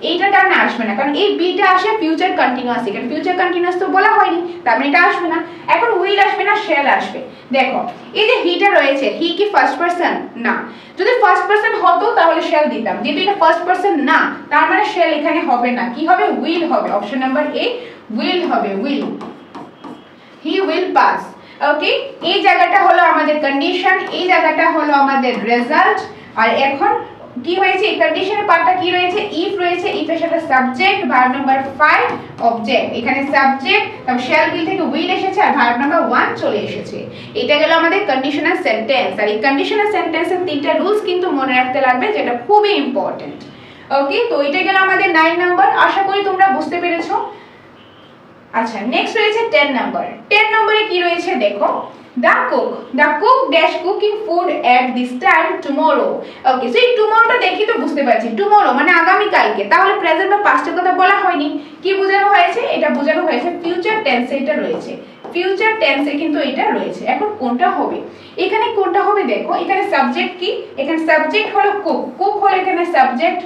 এইটা কারণে আসবে না, কারণ এই বিটা আসে ফিউচার কন্টিনিউয়াস, এখানে ফিউচার কন্টিনিউয়াস তো বলা হয়নি, তার মানে এটা আসবে না। এখন উইল আসবে না, শ্যাল আসবে। দেখো এই যে হিটা রয়েছে, হি কি ফার্স্ট পারসন? না। যদি ফার্স্ট পারসন হতো তাহলে শ্যাল দিতাম, যেহেতু এটা ফার্স্ট পারসন না, তার মানে শ্যাল এখানে হবে না। কি হবে? উইল হবে। অপশন নাম্বার এ উইল হবে, উইল, হি উইল পাস। ওকে, এই জায়গাটা হলো আমাদের কন্ডিশন, এই জায়গাটা হলো আমাদের রেজাল্ট। আর এখন কি হয়েছে? এই কন্ডিশনের পার্টটা কি রয়েছে? ইফ রয়েছে, ইফ এর সাথে সাবজেক্ট, ভার্ব নাম্বার 5 অবজেক্ট, এখানে সাবজেক্ট, তারপর শ্যাল উইল থেকে উইল এসেছে আর ভার্ব নাম্বার 1 চলে এসেছে। এটা গেল আমাদের কন্ডিশনাল সেন্টেন্স। আর এই কন্ডিশনাল সেন্টেন্সের তিনটা রুলস কিন্তু মনে রাখতে লাগবে, যেটা খুবই ইম্পর্টেন্ট। ওকে, তো এটা গেল আমাদের 9 নাম্বার। আশা করি তোমরা বুঝতে পেরেছো। আচ্ছা, নেক্সট রয়েছে 10 নাম্বার। 10 নম্বরে কি রয়েছে দেখো, the cook dash cooking food at this time tomorrow। Okay, so এই টুমরোটা দেখি তো বুঝতে পারছি, টুমরো মানে আগামী কালকে, তাহলে প্রেজেন্ট বা পাস্টের কথা বলা হয়নি। কি বোঝানো হয়েছে? এটা বোঝানো হয়েছে ফিউচার টেন্সে, এটা রয়েছে ফিউচার টেন্সে, কিন্তু এটা রয়েছে। এখন কোনটা হবে? এখানে কোনটা হবে দেখো, এখানে সাবজেক্ট কি? এখানে সাবজেক্ট হলো কুক, কুক হলো এখানে সাবজেক্ট,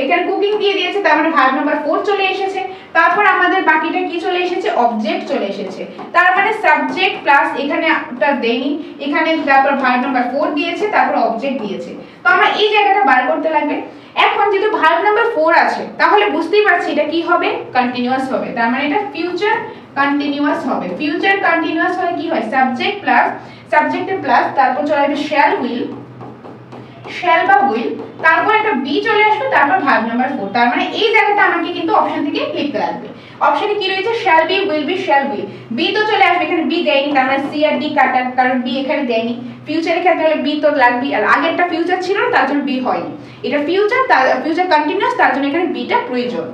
এখানে কুকিং দিয়ে দিয়েছে, তার মানে ভার্ব নাম্বার 4 চলে এসেছে। তারপর আমাদের বাকিটা কি চলে এসেছে? অবজেক্ট চলে এসেছে। তার মানে সাবজেক্ট প্লাস এখানে একটা দেইনি, এখানে তারপর ভার্ব নাম্বার 4 দিয়েছে, তারপর অবজেক্ট দিয়েছে। তো আমরা এই জায়গাটা বার করতে লাগবে। এখন যেহেতু ভার্ব নাম্বার 4 আছে, তাহলে বুঝতেই পারছি এটা কি হবে? কন্টিনিউয়াস হবে। তার মানে এটা ফিউচার কন্টিনিউয়াস হবে। ফিউচার কন্টিনিউয়াস হলে কি হয়? সাবজেক্ট প্লাস, সাবজেক্টের প্লাস, তারপর চলে আসবে শ্যাল উইল, শ্যাল বা উইল, তারপর একটা বি চলে আসবে, তারপর ভার্ব নাম্বার 4। তার মানে এই জায়গাটা আমাকে কিন্তু অপশন থেকে লিখতে লাগবে। অপশনে কি রয়েছে? Shall be, will be, shall will. Be তো চলে আসবে, এখানে বি দেয়নি, তার মানে সি আর ডি কাটার, কারণ বি এখানে দেয়নি। ফিউচারের ক্ষেত্রে হলে বি তো লাগবে, আর আগেরটা ফিউচার ছিল না, তার জন্য বি হয়নি। এটা ফিউচার, তার ফিউচার কন্টিনিউয়াস, তার জন্য এখানে বিটা প্রয়োজন।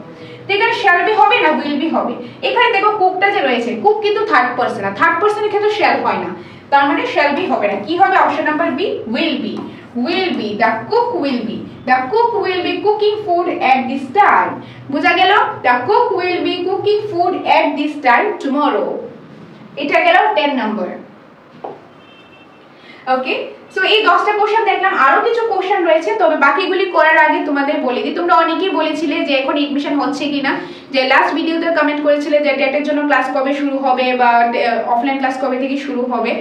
তো এখানে শ্যাল বি হবে না উইল বি হবে। এখানে দেখো কুকটা যে রয়েছে, কুক কিন্তু থার্ড পারসন, আর থার্ড পারসনের ক্ষেত্রে শ্যাল হয় না, তার মানে শ্যাল বি হবে না। কি হবে? Option number B will be, will be, the cook will be, the cook will be cooking food at this time। বুঝা গেল? the cook will be cooking food at this time tomorrow। এটা গেল 10 number. ওকে, so এই 10টা question দেখলাম, আরো কিছু question রয়েছে, তবে বাকিগুলি করার আগে তোমাদের বলে দিই, তোমরা অনেকেই বলেছিলে যে এখন এডমিশন হচ্ছে কিনা, যে লাস্ট ভিডিওতে কমেন্ট করেছিলে যে টেটের জন্য ক্লাস কবে শুরু হবে বা অফলাইন ক্লাস কবে থেকে শুরু হবে।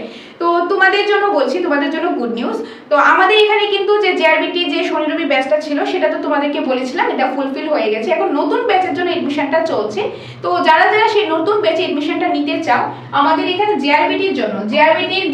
তো তোমাদের জন্য বলছি, তোমাদের জন্য গুড নিউজ। তো আমাদের এখানে কিন্তু যে জেআরবিটি যে শনি রবি ব্যাচটা ছিল, সেটা তো তোমাদেরকে বলেছিলাম, এটা ফুলফিল হয়ে গেছে। এখন নতুন ব্যাচের জন্য এডমিশনটা চলছে। তো যারা যারা সেই নতুন ব্যাচে এডমিশনটা নিতে চাও, আমাদের এখানে জেআরবিটির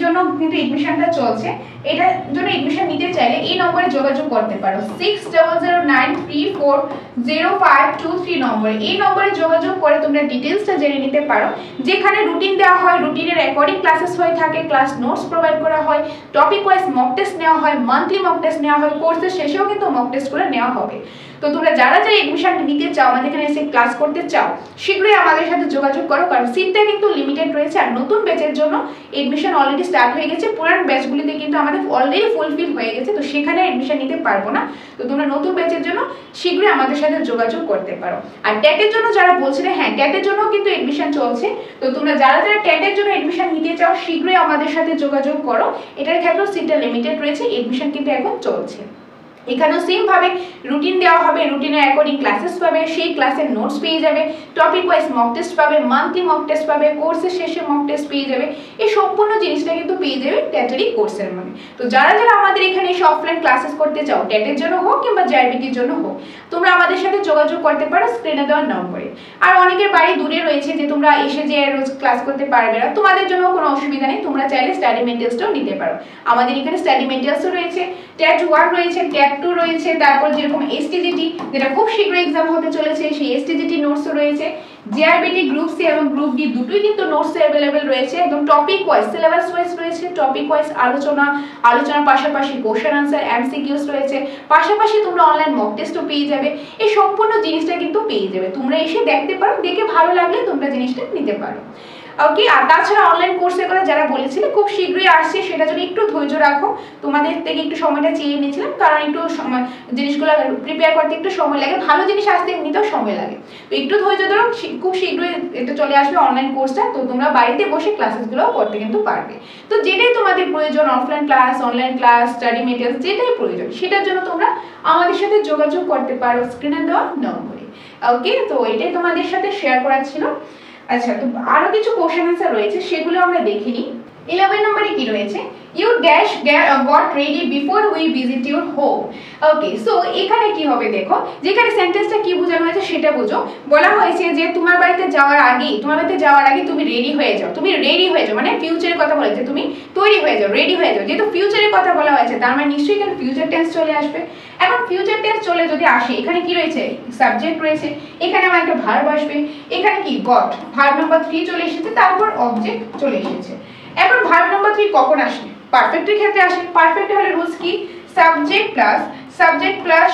জন্য কিন্তু এডমিশনটা চলছে। এটার জন্য এডমিশন নিতে চাইলে এই নম্বরে যোগাযোগ করতে পারো 6009340523 নম্বরে। এই নম্বরে যোগাযোগ করে তোমরা ডিটেইলসটা জেনে নিতে পারো, যেখানে রুটিন দেওয়া হয়, রুটিনের অ্যাকর্ডিং ক্লাসেস হয়ে থাকে, ক্লাস নোটস প্রোভাইড করা হয়, টপিক ওয়াইজ মক টেস্ট নেওয়া হয়, মান্থলি মক টেস্ট নেওয়া হয়, কোর্সের শেষেও কিন্তু মক টেস্টগুলো নেওয়া হবে। তো তোমরা যারা যারা এডমিশন নিতে চাও, আমাদের এখানে এসে ক্লাস করতে চাও, শীঘ্রই আমাদের সাথে যোগাযোগ করো, কারণ সিটটা কিন্তু লিমিটেড রয়েছে। আর নতুন ব্যাচের জন্য এডমিশন অলরেডি স্টার্ট হয়ে গেছে, পুরান ব্যাচগুলিতে কিন্তু আমাদের অলরেডি ফুলফিল হয়ে গেছে, তো সেখানে এডমিশন নিতে পারবো না। তো তোমরা নতুন ব্যাচের জন্য শীঘ্রই আমাদের সাথে যোগাযোগ করতে পারো। আর ট্যাটের জন্য যারা বলছিলে, হ্যাঁ ট্যাটের জন্য কিন্তু এডমিশন চলছে। তো তোমরা যারা যারা ট্যাটের জন্য এডমিশন নিতে চাও, শীঘ্রই আমাদের সাথে যোগাযোগ করো। এটার ক্ষেত্রেও সিটটা লিমিটেড রয়েছে, এডমিশন কিন্তু এখন চলছে। এখানেও সেম ভাবে রুটিন দেওয়া হবে, রুটিনের অ্যাকর্ডিং ক্লাসেস পাবে, সেই ক্লাসের নোটস পেয়ে যাবে, টপিক ওয়াইজ মক টেস্ট পাবে, মান্থলি মক টেস্ট পাবে, কোর্সের শেষে মক টেস্ট পেয়ে যাবে। এই সম্পূর্ণ জিনিসটা কিন্তু পেয়ে যাবে ট্যাটেরই কোর্সের মানে। তো যারা যারা আমাদের এখানে এসে অফলাইন ক্লাসেস করতে চাও, ট্যাটের জন্য হোক কিংবা জেআরবিটির জন্য হোক, তোমরা আমাদের সাথে যোগাযোগ করতে পারো স্ক্রিনে দেওয়ার নম্বরে। আর অনেকের বাড়ি দূরে রয়েছে, যে তোমরা এসে যে রোজ ক্লাস করতে পারবে না, তোমাদের জন্য কোনো অসুবিধা নেই, তোমরা চাইলে স্টাডি মেটেরিয়ালসটাও নিতে পারো। আমাদের এখানে স্টাডি মেটেরিয়ালসও রয়েছে, ট্যাট 1 রয়েছে, ট্যাট 2 রয়েছে, তারপর যেরকম এসটিজিটি যেটা খুব শীঘ্র এক্সাম হতে চলেছে, সেই এসটিজিটি নোটসও রয়েছে। জেআরবিটি গ্রুপ সি এবং গ্রুপ ডি দুটোই কিন্তু নোটস অ্যাভেলেবেল রয়েছে, একদম টপিক ওয়াইজ, সিলেবাস ওয়াইজ রয়েছে, টপিক ওয়াইজ আলোচনার পাশাপাশি কোশ্চেন আনসার এমসিকিউস রয়েছে, পাশাপাশি তোমরা অনলাইন মক টেস্টও পেয়ে যাবে। এই সম্পূর্ণ জিনিসটা কিন্তু পেয়ে যাবে, তোমরা এসে দেখতে পারো, দেখে ভালো লাগলে তোমরা জিনিসটা নিতে পারো। ওকে, আর তাছাড়া অনলাইন কোর্সের কথা যারা বলেছিলে খুব শীঘ্রই আসছে, সেটা যদি একটু ধৈর্য রাখো, তোমাদের থেকে একটু সময়টা চেয়ে নিয়েছিলাম, কারণ একটু সময় জিনিসগুলো প্রিপেয়ার করতে একটু সময় লাগে, ভালো জিনিস আসতে এমনিতেও সময় লাগে। তো একটু ধৈর্য ধরো, খুব শীঘ্রই এটা চলে আসবে অনলাইন কোর্সটা। তো তোমরা বাড়িতে বসে ক্লাসেসগুলো করতে কিন্তু পারবে। তো যেটাই তোমাদের প্রয়োজন, offline class, online class, study materials, যেটাই প্রয়োজন, সেটার জন্য তোমরা আমাদের সাথে যোগাযোগ করতে পারো স্ক্রিনে দেওয়া নম্বরে। ওকে, তো এটাই তোমাদের সাথে শেয়ার করার ছিল। আচ্ছা, তো আরো কিছু কোশ্চেন আনসার রয়েছে, সেগুলো আমরা দেখে নিই। 11 নম্বরে কি রয়েছে, you dash got ready before we visit your home. Okay, so এখানে কি হবে দেখো, যেখানে সেন্টেন্সটা কি বোঝানো হয়েছে সেটা বুঝো। বলা হয়েছে যে তোমার বাড়িতে যাওয়ার আগে তুমি রেডি হয়ে যাও, মানে ফিউচারের কথা বলেছে, তুমি তৈরি হয়ে যাও, রেডি হয়ে যাও। যেহেতু ফিউচারের কথা বলা হয়েছে, তার মানে নিশ্চয়ই এখানে ফিউচার টেন্স চলে আসবে। এখন ফিউচার টেন্স চলে যদি আসে, এখানে কি রয়েছে, সাবজেক্ট রয়েছে, এখানে আমার একটা ভার্ব আসবে, এখানে কি গট, ভার্ব নাম্বার 3 চলে এসেছে, তারপর অবজেক্ট চলে এসেছে। এখন ভার্ব নাম্বার 3 কখন আসে, পারফেক্টের ক্ষেত্রে আসে। পারফেক্ট হলে রুলস কি, subject plus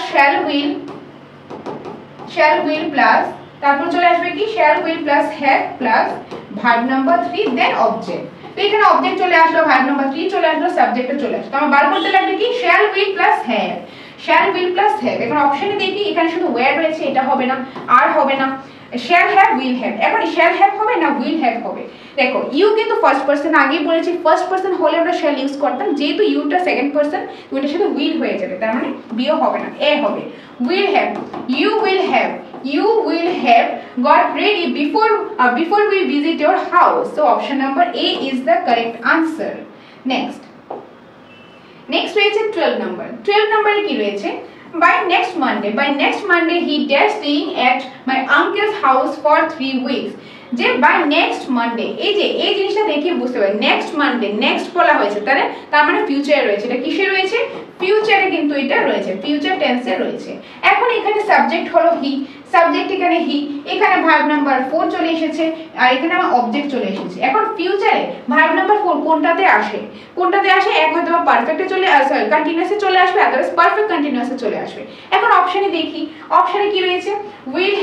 shall will plus, তারপর চলে আসবে কি shall will plus have plus verb number 3 then object. তো এখানে অবজেক্ট চলে আসলো, ভার্ব নাম্বার 3 চলে আসলো, সাবজেক্টে চলে আসলো। আমার বার করতে লাগবে কি শ্যাল উইল প্লাস হ্যাভ, এখন অপশনে দেখি এখানে শুধু ওয়্যার রয়েছে, এটা হবে না, আর হবে না, শ্যাল হ্যাভ উইল হ্যাভ। এখন শ্যাল হ্যাভ হবে না উইল হ্যাভ হবে। দেখো ইউ কিন্তু ফার্স্ট পারসন, আগেই বলেছি ফার্স্ট পারসন হলে আমরা শ্যাল ইউজ করতাম, যেহেতু ইউটা সেকেন্ড পারসন, ওইটার সাথে উইল হয়ে যাবে, তার মানে বিও হবে না, এ হবে। Will have, you will have got ready before we visit your house. So option number A is the correct answer. Next রয়েছে 12 নম্বরে কি রয়েছে, by next Monday he dash staying at my uncle's house for 3 weeks। যে by next Monday, এই জিনিসটা দেখে বুঝতে পারি, নেক্সট মানডে, নেক্সট বলা হয়েছে, তার মানে ফিউচারে রয়েছে। এটা কিসে রয়েছে, ফিউচারে কিন্তু এটা রয়েছে, ফিউচার টেন্সে রয়েছে। এখন এখানে সাবজেক্ট হলো হি, সাবজেক্ট এখানে হি, এখানে ভার্ব নাম্বার 4 চলে এসেছে, আর এখানে আমার অবজেক্ট চলে এসেছে। এখন ফিউচারে ভার্ব নাম্বার 4 কোনটাতে আসে, এক হয়তো পারফেক্টে চলে আসে, কন্টিনিউয়াসে চলে আসবে, আদারওয়াইজ পারফেক্ট কন্টিনিউয়াসে চলে আসবে। এখন অপশনে দেখি, অপশনে কি রয়েছে, will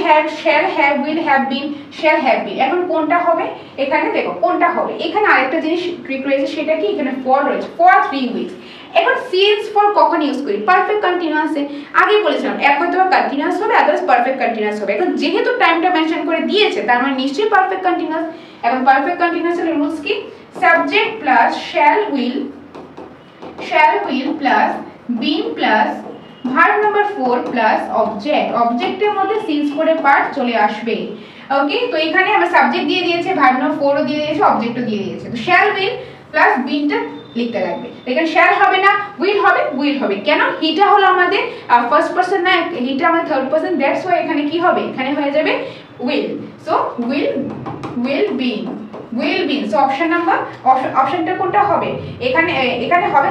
have, shall have, will have been, shall have been. এখন কোনটা হবে, এখানে দেখো কোনটা হবে। এখানে আরেকটা জিনিস ট্রিক রয়েছে, সেটা কি, এখানে ফর রয়েছে, ফর 3 উইকস। এখন সিএস ফর কখন ইউজ করি, পারফেক্ট কন্টিনিউয়াসে। আগে বলেছিলাম এক হয়তো কন্টিনিউয়াস হবে, আদারওয়াইজ পারফেক্ট কন্টিনিউয়াস হবে। এখন যেহেতু টাইমটা মেনশন করে দিয়েছে, তার মানে নিশ্চয়ই পারফেক্ট কন্টিনিউয়াস। এখন পারফেক্ট কন্টিনিউয়াসের রুলস কি, subject plus shall will plus been plus verb number 4 plus অবজেক্টের মধ্যে সিন্স করে পার্ট চলে আসবে। ওকে, তো এখানে আমরা সাবজেক্ট দিয়ে দিয়েছে, ভার্ব নাম্বার 4 ও দিয়ে দিয়েছে, অবজেক্টও দিয়ে দিয়েছে। তো শ্যাল উইল প্লাস বিনটা লিখতে লাগবে। এখানে শ্যাল হবে না, উইল হবে। কেন, হিটা হলো আমাদের ফার্স্ট পারসন না, হিটা আমাদের থার্ড পারসন, দ্যাটস ওয়াই এখানে কি হবে, এখানে হয়ে যাবে will. So will been. will been, so অপশনটা কোনটা হবে, এখানে হবে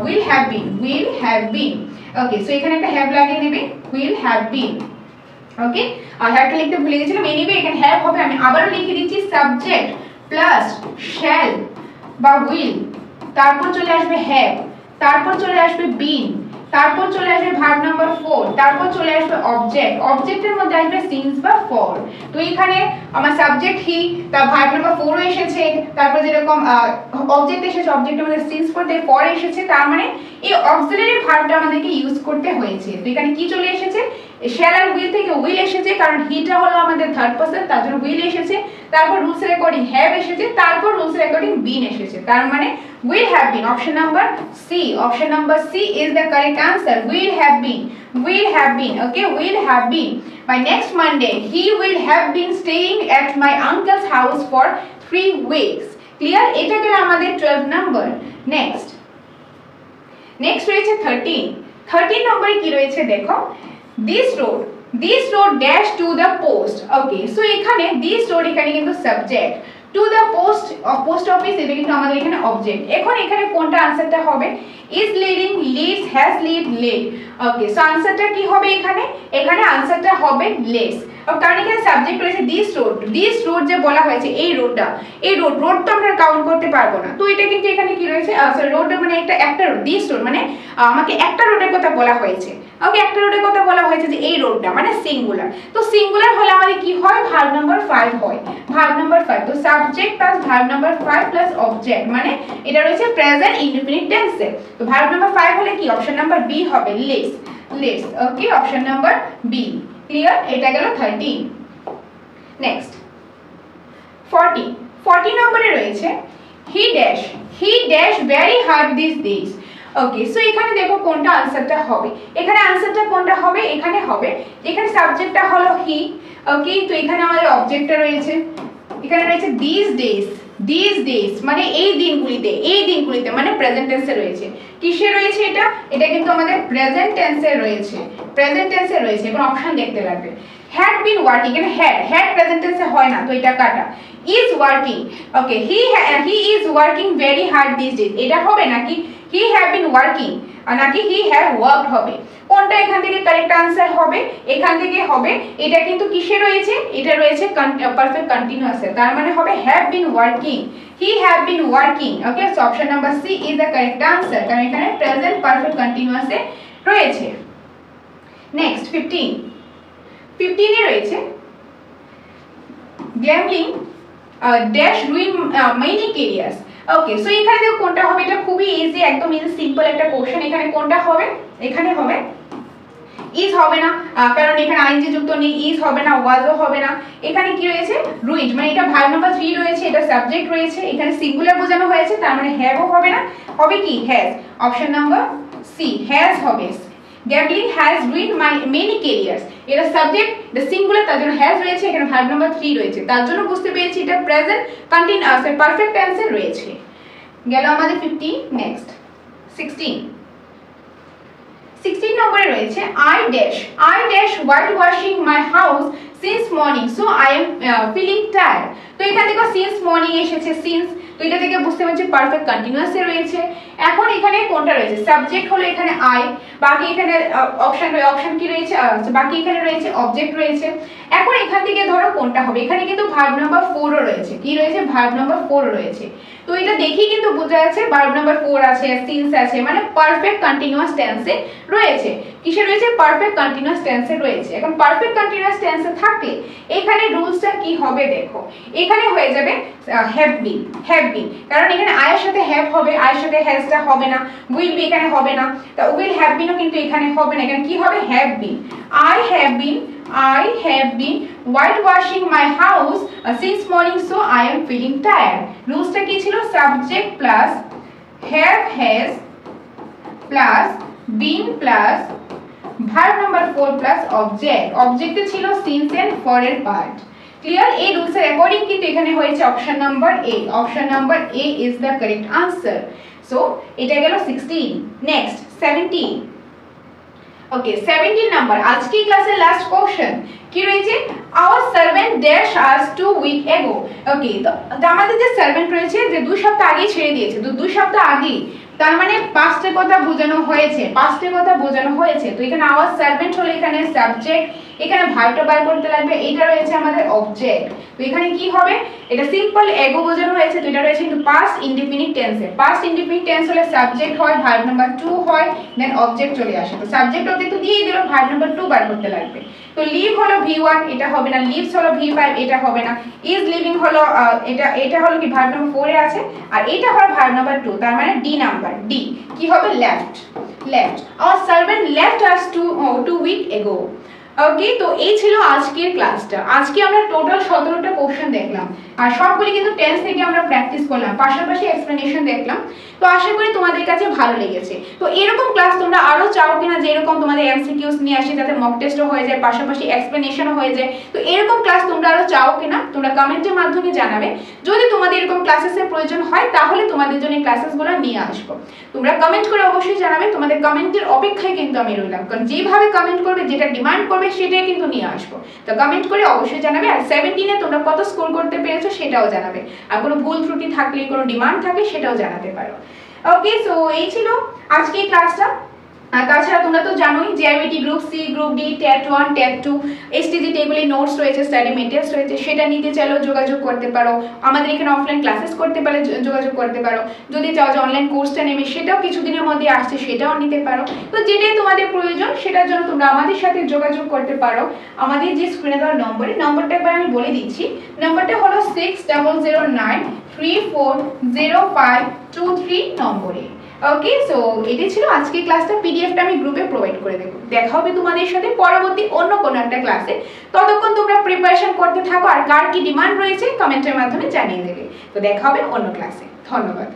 will have been, okay, so এখানে একটা have লাগিয়ে নেবে, will have been, ওকে, আর হ্যাভটা লিখতে ভুলে গেছিলাম, এনিওয়ে এখানে have হবে, আমি আবারও লিখে দিচ্ছি সাবজেক্ট প্লাস shall বা will, তারপর চলে আসবে have, তারপর চলে আসবে been, তারপর চলে আসবে ভার্ব নাম্বার 4, তারপর চলে আসবে অবজেক্টের মধ্যে আসবে সিন্স বা ফর। তো এখানে আমার সাবজেক্ট হি, তার ভার্ব নাম্বার 4 এসেছে, তারপর যেরকম অবজেক্ট এসেছে, অবজেক্টের মধ্যে সিন্স করতে ফর এসেছে, তার মানে এই অক্সিলারি ভার্বটা আমাদেরকে ইউজ করতে হয়েছে। তো এখানে কি চলে এসেছে, শ্যাল আর উইল থেকে উইল এসেছে, কারণ হিটা হলো আমাদের থার্ড পারসন, তার জন্য উইল এসেছে, তারপর রুলস অ্যাকর্ডিং হ্যাভ এসেছে, তারপর রুলস অ্যাকর্ডিং বিন এসেছে, তার মানে will have been, option number C is the correct answer, will have been, okay, will have been, by next Monday he will have been staying at my uncle's house for 3 weeks, clear? এটা গেল আমাদের 12 number. Next রয়েছে 13 নম্বরে কি রয়েছে দেখো, this road dash to the post, okay, so এখানে this road এখানে কিন্তু subject, to the post office এটা কিন্তু আমাদের এখানে অবজেক্ট। এখন এখানে কোনটা আনসারটা হবে, is leading, leads, has lead, led, okay, so আনসারটা কি হবে এখানে আনসারটা হবে leads, কারণ এখানে সাবজেক্ট রয়েছে this road যে বলা হয়েছে, এই রোড তো আমরা কাউন্ট করতে পারবো না, তো এটা কিন্তু এখানে কি রয়েছে, রোড মানে একটা রোড, this road মানে আমাকে একটা রোডের কথা বলা হয়েছে, ওকে, একটা রোডের কথা বলা হয়েছে যে এই রোডটা মানে সিঙ্গুলার, তো সিঙ্গুলার হলে আমাদের কি হয়, ভার্ব নাম্বার 5 হয়, ভার্ব নাম্বার 5, তো subject plus verb number 5 plus object, মানে এটা রয়েছে প্রেজেন্ট ইনডিফিনিট টেন্সে, তো ভার্ব নাম্বার 5 হলে কি অপশন নাম্বার বি হবে, leads, ওকে, অপশন নাম্বার বি, ক্লিয়ার? এটা গেল 13। নেক্সট 40 নম্বরে রয়েছে he dash very hard these days, okay, so এখানে দেখো কোনটা আনসারটা হবে, এখানে হবে এখানে সাবজেক্টটা হলো হি, ওকে, তো এখানে আমাদের অবজেক্টটা রয়েছে, এখানে রয়েছে these days মানে এই দিনগুলিতে মানে প্রেজেন্ট টেন্সে রয়েছে, কিসে রয়েছে এটা কিন্তু আমাদের প্রেজেন্ট টেন্সে রয়েছে, এখন অপশন দেখতে লাগবে, had been working, এখানে had প্রেজেন্ট টেন্সে হয় না, তো এটা কাটা, is working, okay, he is working very hard these days, এটা হবে নাকি he have been working নাকি he have worked হবে, কোনটা এখান থেকে কারেক্ট আনসার হবে, এখান থেকে হবে, এটা কিন্তু কিসে রয়েছে, এটা রয়েছে পারফেক্ট কন্টিনিউয়াসে, তার মানে হবে have been working, he have been working, okay, so option number C is the correct answer, কারণ এখানে প্রেজেন্ট পারফেক্ট কন্টিনিউয়াসে রয়েছে। নেক্সট 15 এ রয়েছে gambling dash ruin many careers, ওকে, সো এখানে দেখো কোনটা হবে, এটা খুবই ইজি, একদম ইজি সিম্পল একটা কোশ্চেন, এখানে কোনটা হবে, এখানে হবে ইজ হবে না, কারণ এখানে আইএনজি যুক্ত নেই, ইজ হবে না, ওয়াজও হবে না, এখানে কি রয়েছে রুইন্ড, মানে এটা ভার্ব নাম্বার 3 রয়েছে, এটা সাবজেক্ট রয়েছে, এখানে সিঙ্গুলার বোঝানো হয়েছে, তার মানে হ্যাভও হবে না, হবে কি has, option number she has হবে, gambling has ruined many careers, এটা সাবজেক্ট, এটা সিঙ্গুলার, তার জন্য হ্যাজ রয়েছে, এখানে ভার্ব নাম্বার 3 রয়েছে, তার জন্য বুঝতে পেরেছি এটা প্রেজেন্ট কন্টিনিউয়াস পারফেক্ট টেন্সে রয়েছে। গেল আমাদের 15। নেক্সট 16 নম্বরে রয়েছে I dash white washing my house since morning so I am feeling tired, তো এখানে দেখো since morning এসেছে, since, তো এটা থেকে বুঝতে পারছি পারফেক্ট কন্টিনিউয়াসে রয়েছে। এখন এখানে কোনটা রয়েছে, সাবজেক্ট হলো এখানে I, বাকি এখানে অপশন কি রয়েছে, বাকি এখানে রয়েছে অবজেক্ট রয়েছে। এখন এখান থেকে ধরো কোনটা হবে, এখানে কিন্তু ভার্ব নাম্বার 4 ও রয়েছে, কি রয়েছে, ভার্ব নাম্বার 4 রয়েছে, তো এটা দেখি কিন্তু বোঝা যাচ্ছে ভার্ব নাম্বার 4 আছে, সিন্স আছে, মানে পারফেক্ট কন্টিনিউয়াস টেন্সে রয়েছে, কিসে রয়েছে, পারফেক্ট কন্টিনিউয়াস টেন্সে রয়েছে। এখন পারফেক্ট কন্টিনিউয়াস টেন্সে থাকলে এখানে রুলসটা কি হবে দেখো, এখানে হয়ে যাবে হ্যাভ বিন, কারণ এখানে আয়ের সাথে হ্যাভ হবে, আয়ের সাথে হ্যাজটা হবে না, উইল বি এখানে হবে না, তা উইল হ্যাভ বিনও কিন্তু এখানে হবে না, এখানে কি হবে have been, I have been whitewashing my house since morning so I am feeling tired, রুলসটা কি ছিল, subject plus have has plus been plus verb number 4 plus অবজেক্টে ছিল since and for এর পার্ট, ক্লিয়ার? এই রুলসের অ্যাকর্ডিং কিন্তু এখানে হয়েছে option number A is the correct answer, so এটা গেল 16। নেক্সট 17, ওকে 17 নাম্বার আজকে ক্লাসের লাস্ট কোশ্চেন কি রয়েছে our servant dash us 2 week ago ওকে তো আমাদের যে সার্ভেন্ট রয়েছে যে 2 সপ্তাহ আগে ছেড়ে দিয়েছে তো 2 সপ্তাহ আগে তার মানে পাস্টের কথা বোঝানো হয়েছে তো এখানে our servant হলো এখানে সাবজেক্ট এখানে ভার্বটা বার করতে লাগবে এটা রয়েছে আমাদের অবজেক্ট তো এখানে কি হবে এটা সিম্পল এগো বোঝানো হয়েছে তো এটা রয়েছে কিন্তু পাস্ট ইনডিফিনিট টেন্সে পাস্ট ইনডিফিনিট টেন্স হলে সাবজেক্ট হয় ভার্ব নাম্বার 2 হয় দেন অবজেক্ট চলে আসে তো সাবজেক্ট অবজেক্ট তো দিয়েই দিল ভার্ব নাম্বার 2 বার করতে লাগবে তো লিভ হলো v1 এটা হবে না লিভস হলো v5 এটা হবে না ইজ লিভিং হলো এটা হলো কি ভার্ব নাম্বার 4 এ আছে আর এটা হলো ভার্ব নাম্বার 2 তার মানে ডি নাম্বার ডি কি হবে left our servant left us 2 week ago ওকে তো এই ছিল আজকের ক্লাসটা আজকে আমরা টোটাল 17টা কোশ্চেন দেখলাম আর সবগুলি কিন্তু টেন্স থেকে আমরা প্র্যাকটিস করলাম পাশাপাশি এক্সপ্লেনেশন দেখলাম তো আশা করি তোমাদের কাছে ভালো লেগেছে তো এরকম ক্লাস তোমরা আরো চাও কিনা যে এরকম তোমাদের এমসিকিউস নিয়ে আসি যাতে মক টেস্টও হয়ে যায় পাশাপাশি এক্সপ্লেনেশনও হয়ে যায় তো এরকম ক্লাস তোমরা আরো চাও কিনা তোমরা কমেন্টের মাধ্যমে জানাবে যদি তোমাদের এরকম ক্লাসেসের প্রয়োজন হয় তাহলে তোমাদের জন্য ক্লাসেসগুলো নিয়ে আসবো তোমরা কমেন্ট করে অবশ্যই জানাবে তোমাদের কমেন্টের অপেক্ষায় কিন্তু আমি রইলাম কারণ যেভাবে কমেন্ট করবে যেটা ডিমান্ড করবে সেটাই কিন্তু নিয়ে আসবো তো কমেন্ট করে অবশ্যই জানাবে আর 17 এ তোমরা কত স্কোর করতে পেরেছো সেটাও জানাবে আর কোনো ভুল ত্রুটি থাকলে কোনো ডিমান্ড থাকলে সেটাও জানাতে পারো ওকে সো এই ছিল আজকে এই ক্লাসটা আর তাছাড়া তোমরা তো জানোই JRBT group C group D TET 1 TET 2 STG টেবিলে নোটস রয়েছে স্টাডি মেটেরিয়ালস রয়েছে সেটা নিতে চাইলেও যোগাযোগ করতে পারো আমাদের এখানে অফলাইন ক্লাসেস করতে পারলে যোগাযোগ করতে পারো যদি চাও যে অনলাইন কোর্সটা নেবে সেটাও কিছুদিনের মধ্যে আসছে সেটাও নিতে পারো তো যেটাই তোমাদের প্রয়োজন সেটার জন্য তোমরা আমাদের সাথে যোগাযোগ করতে পারো আমাদের যে স্ক্রিনে দেওয়া নম্বরটা একবার আমি বলে দিচ্ছি নম্বরটা হলো 6009340523 নম্বরে ওকে সো এটাই ছিল আজকের ক্লাসটা পিডিএফটা আমি গ্রুপে প্রোভাইড করে দেব দেখা হবে তোমাদের সাথে পরবর্তী অন্য কোনো একটা ক্লাসে ততক্ষণ তোমরা প্রিপারেশন করতে থাকো আর কার কি ডিমান্ড রয়েছে কমেন্টের মাধ্যমে জানিয়ে দেবে তো দেখা হবে অন্য ক্লাসে ধন্যবাদ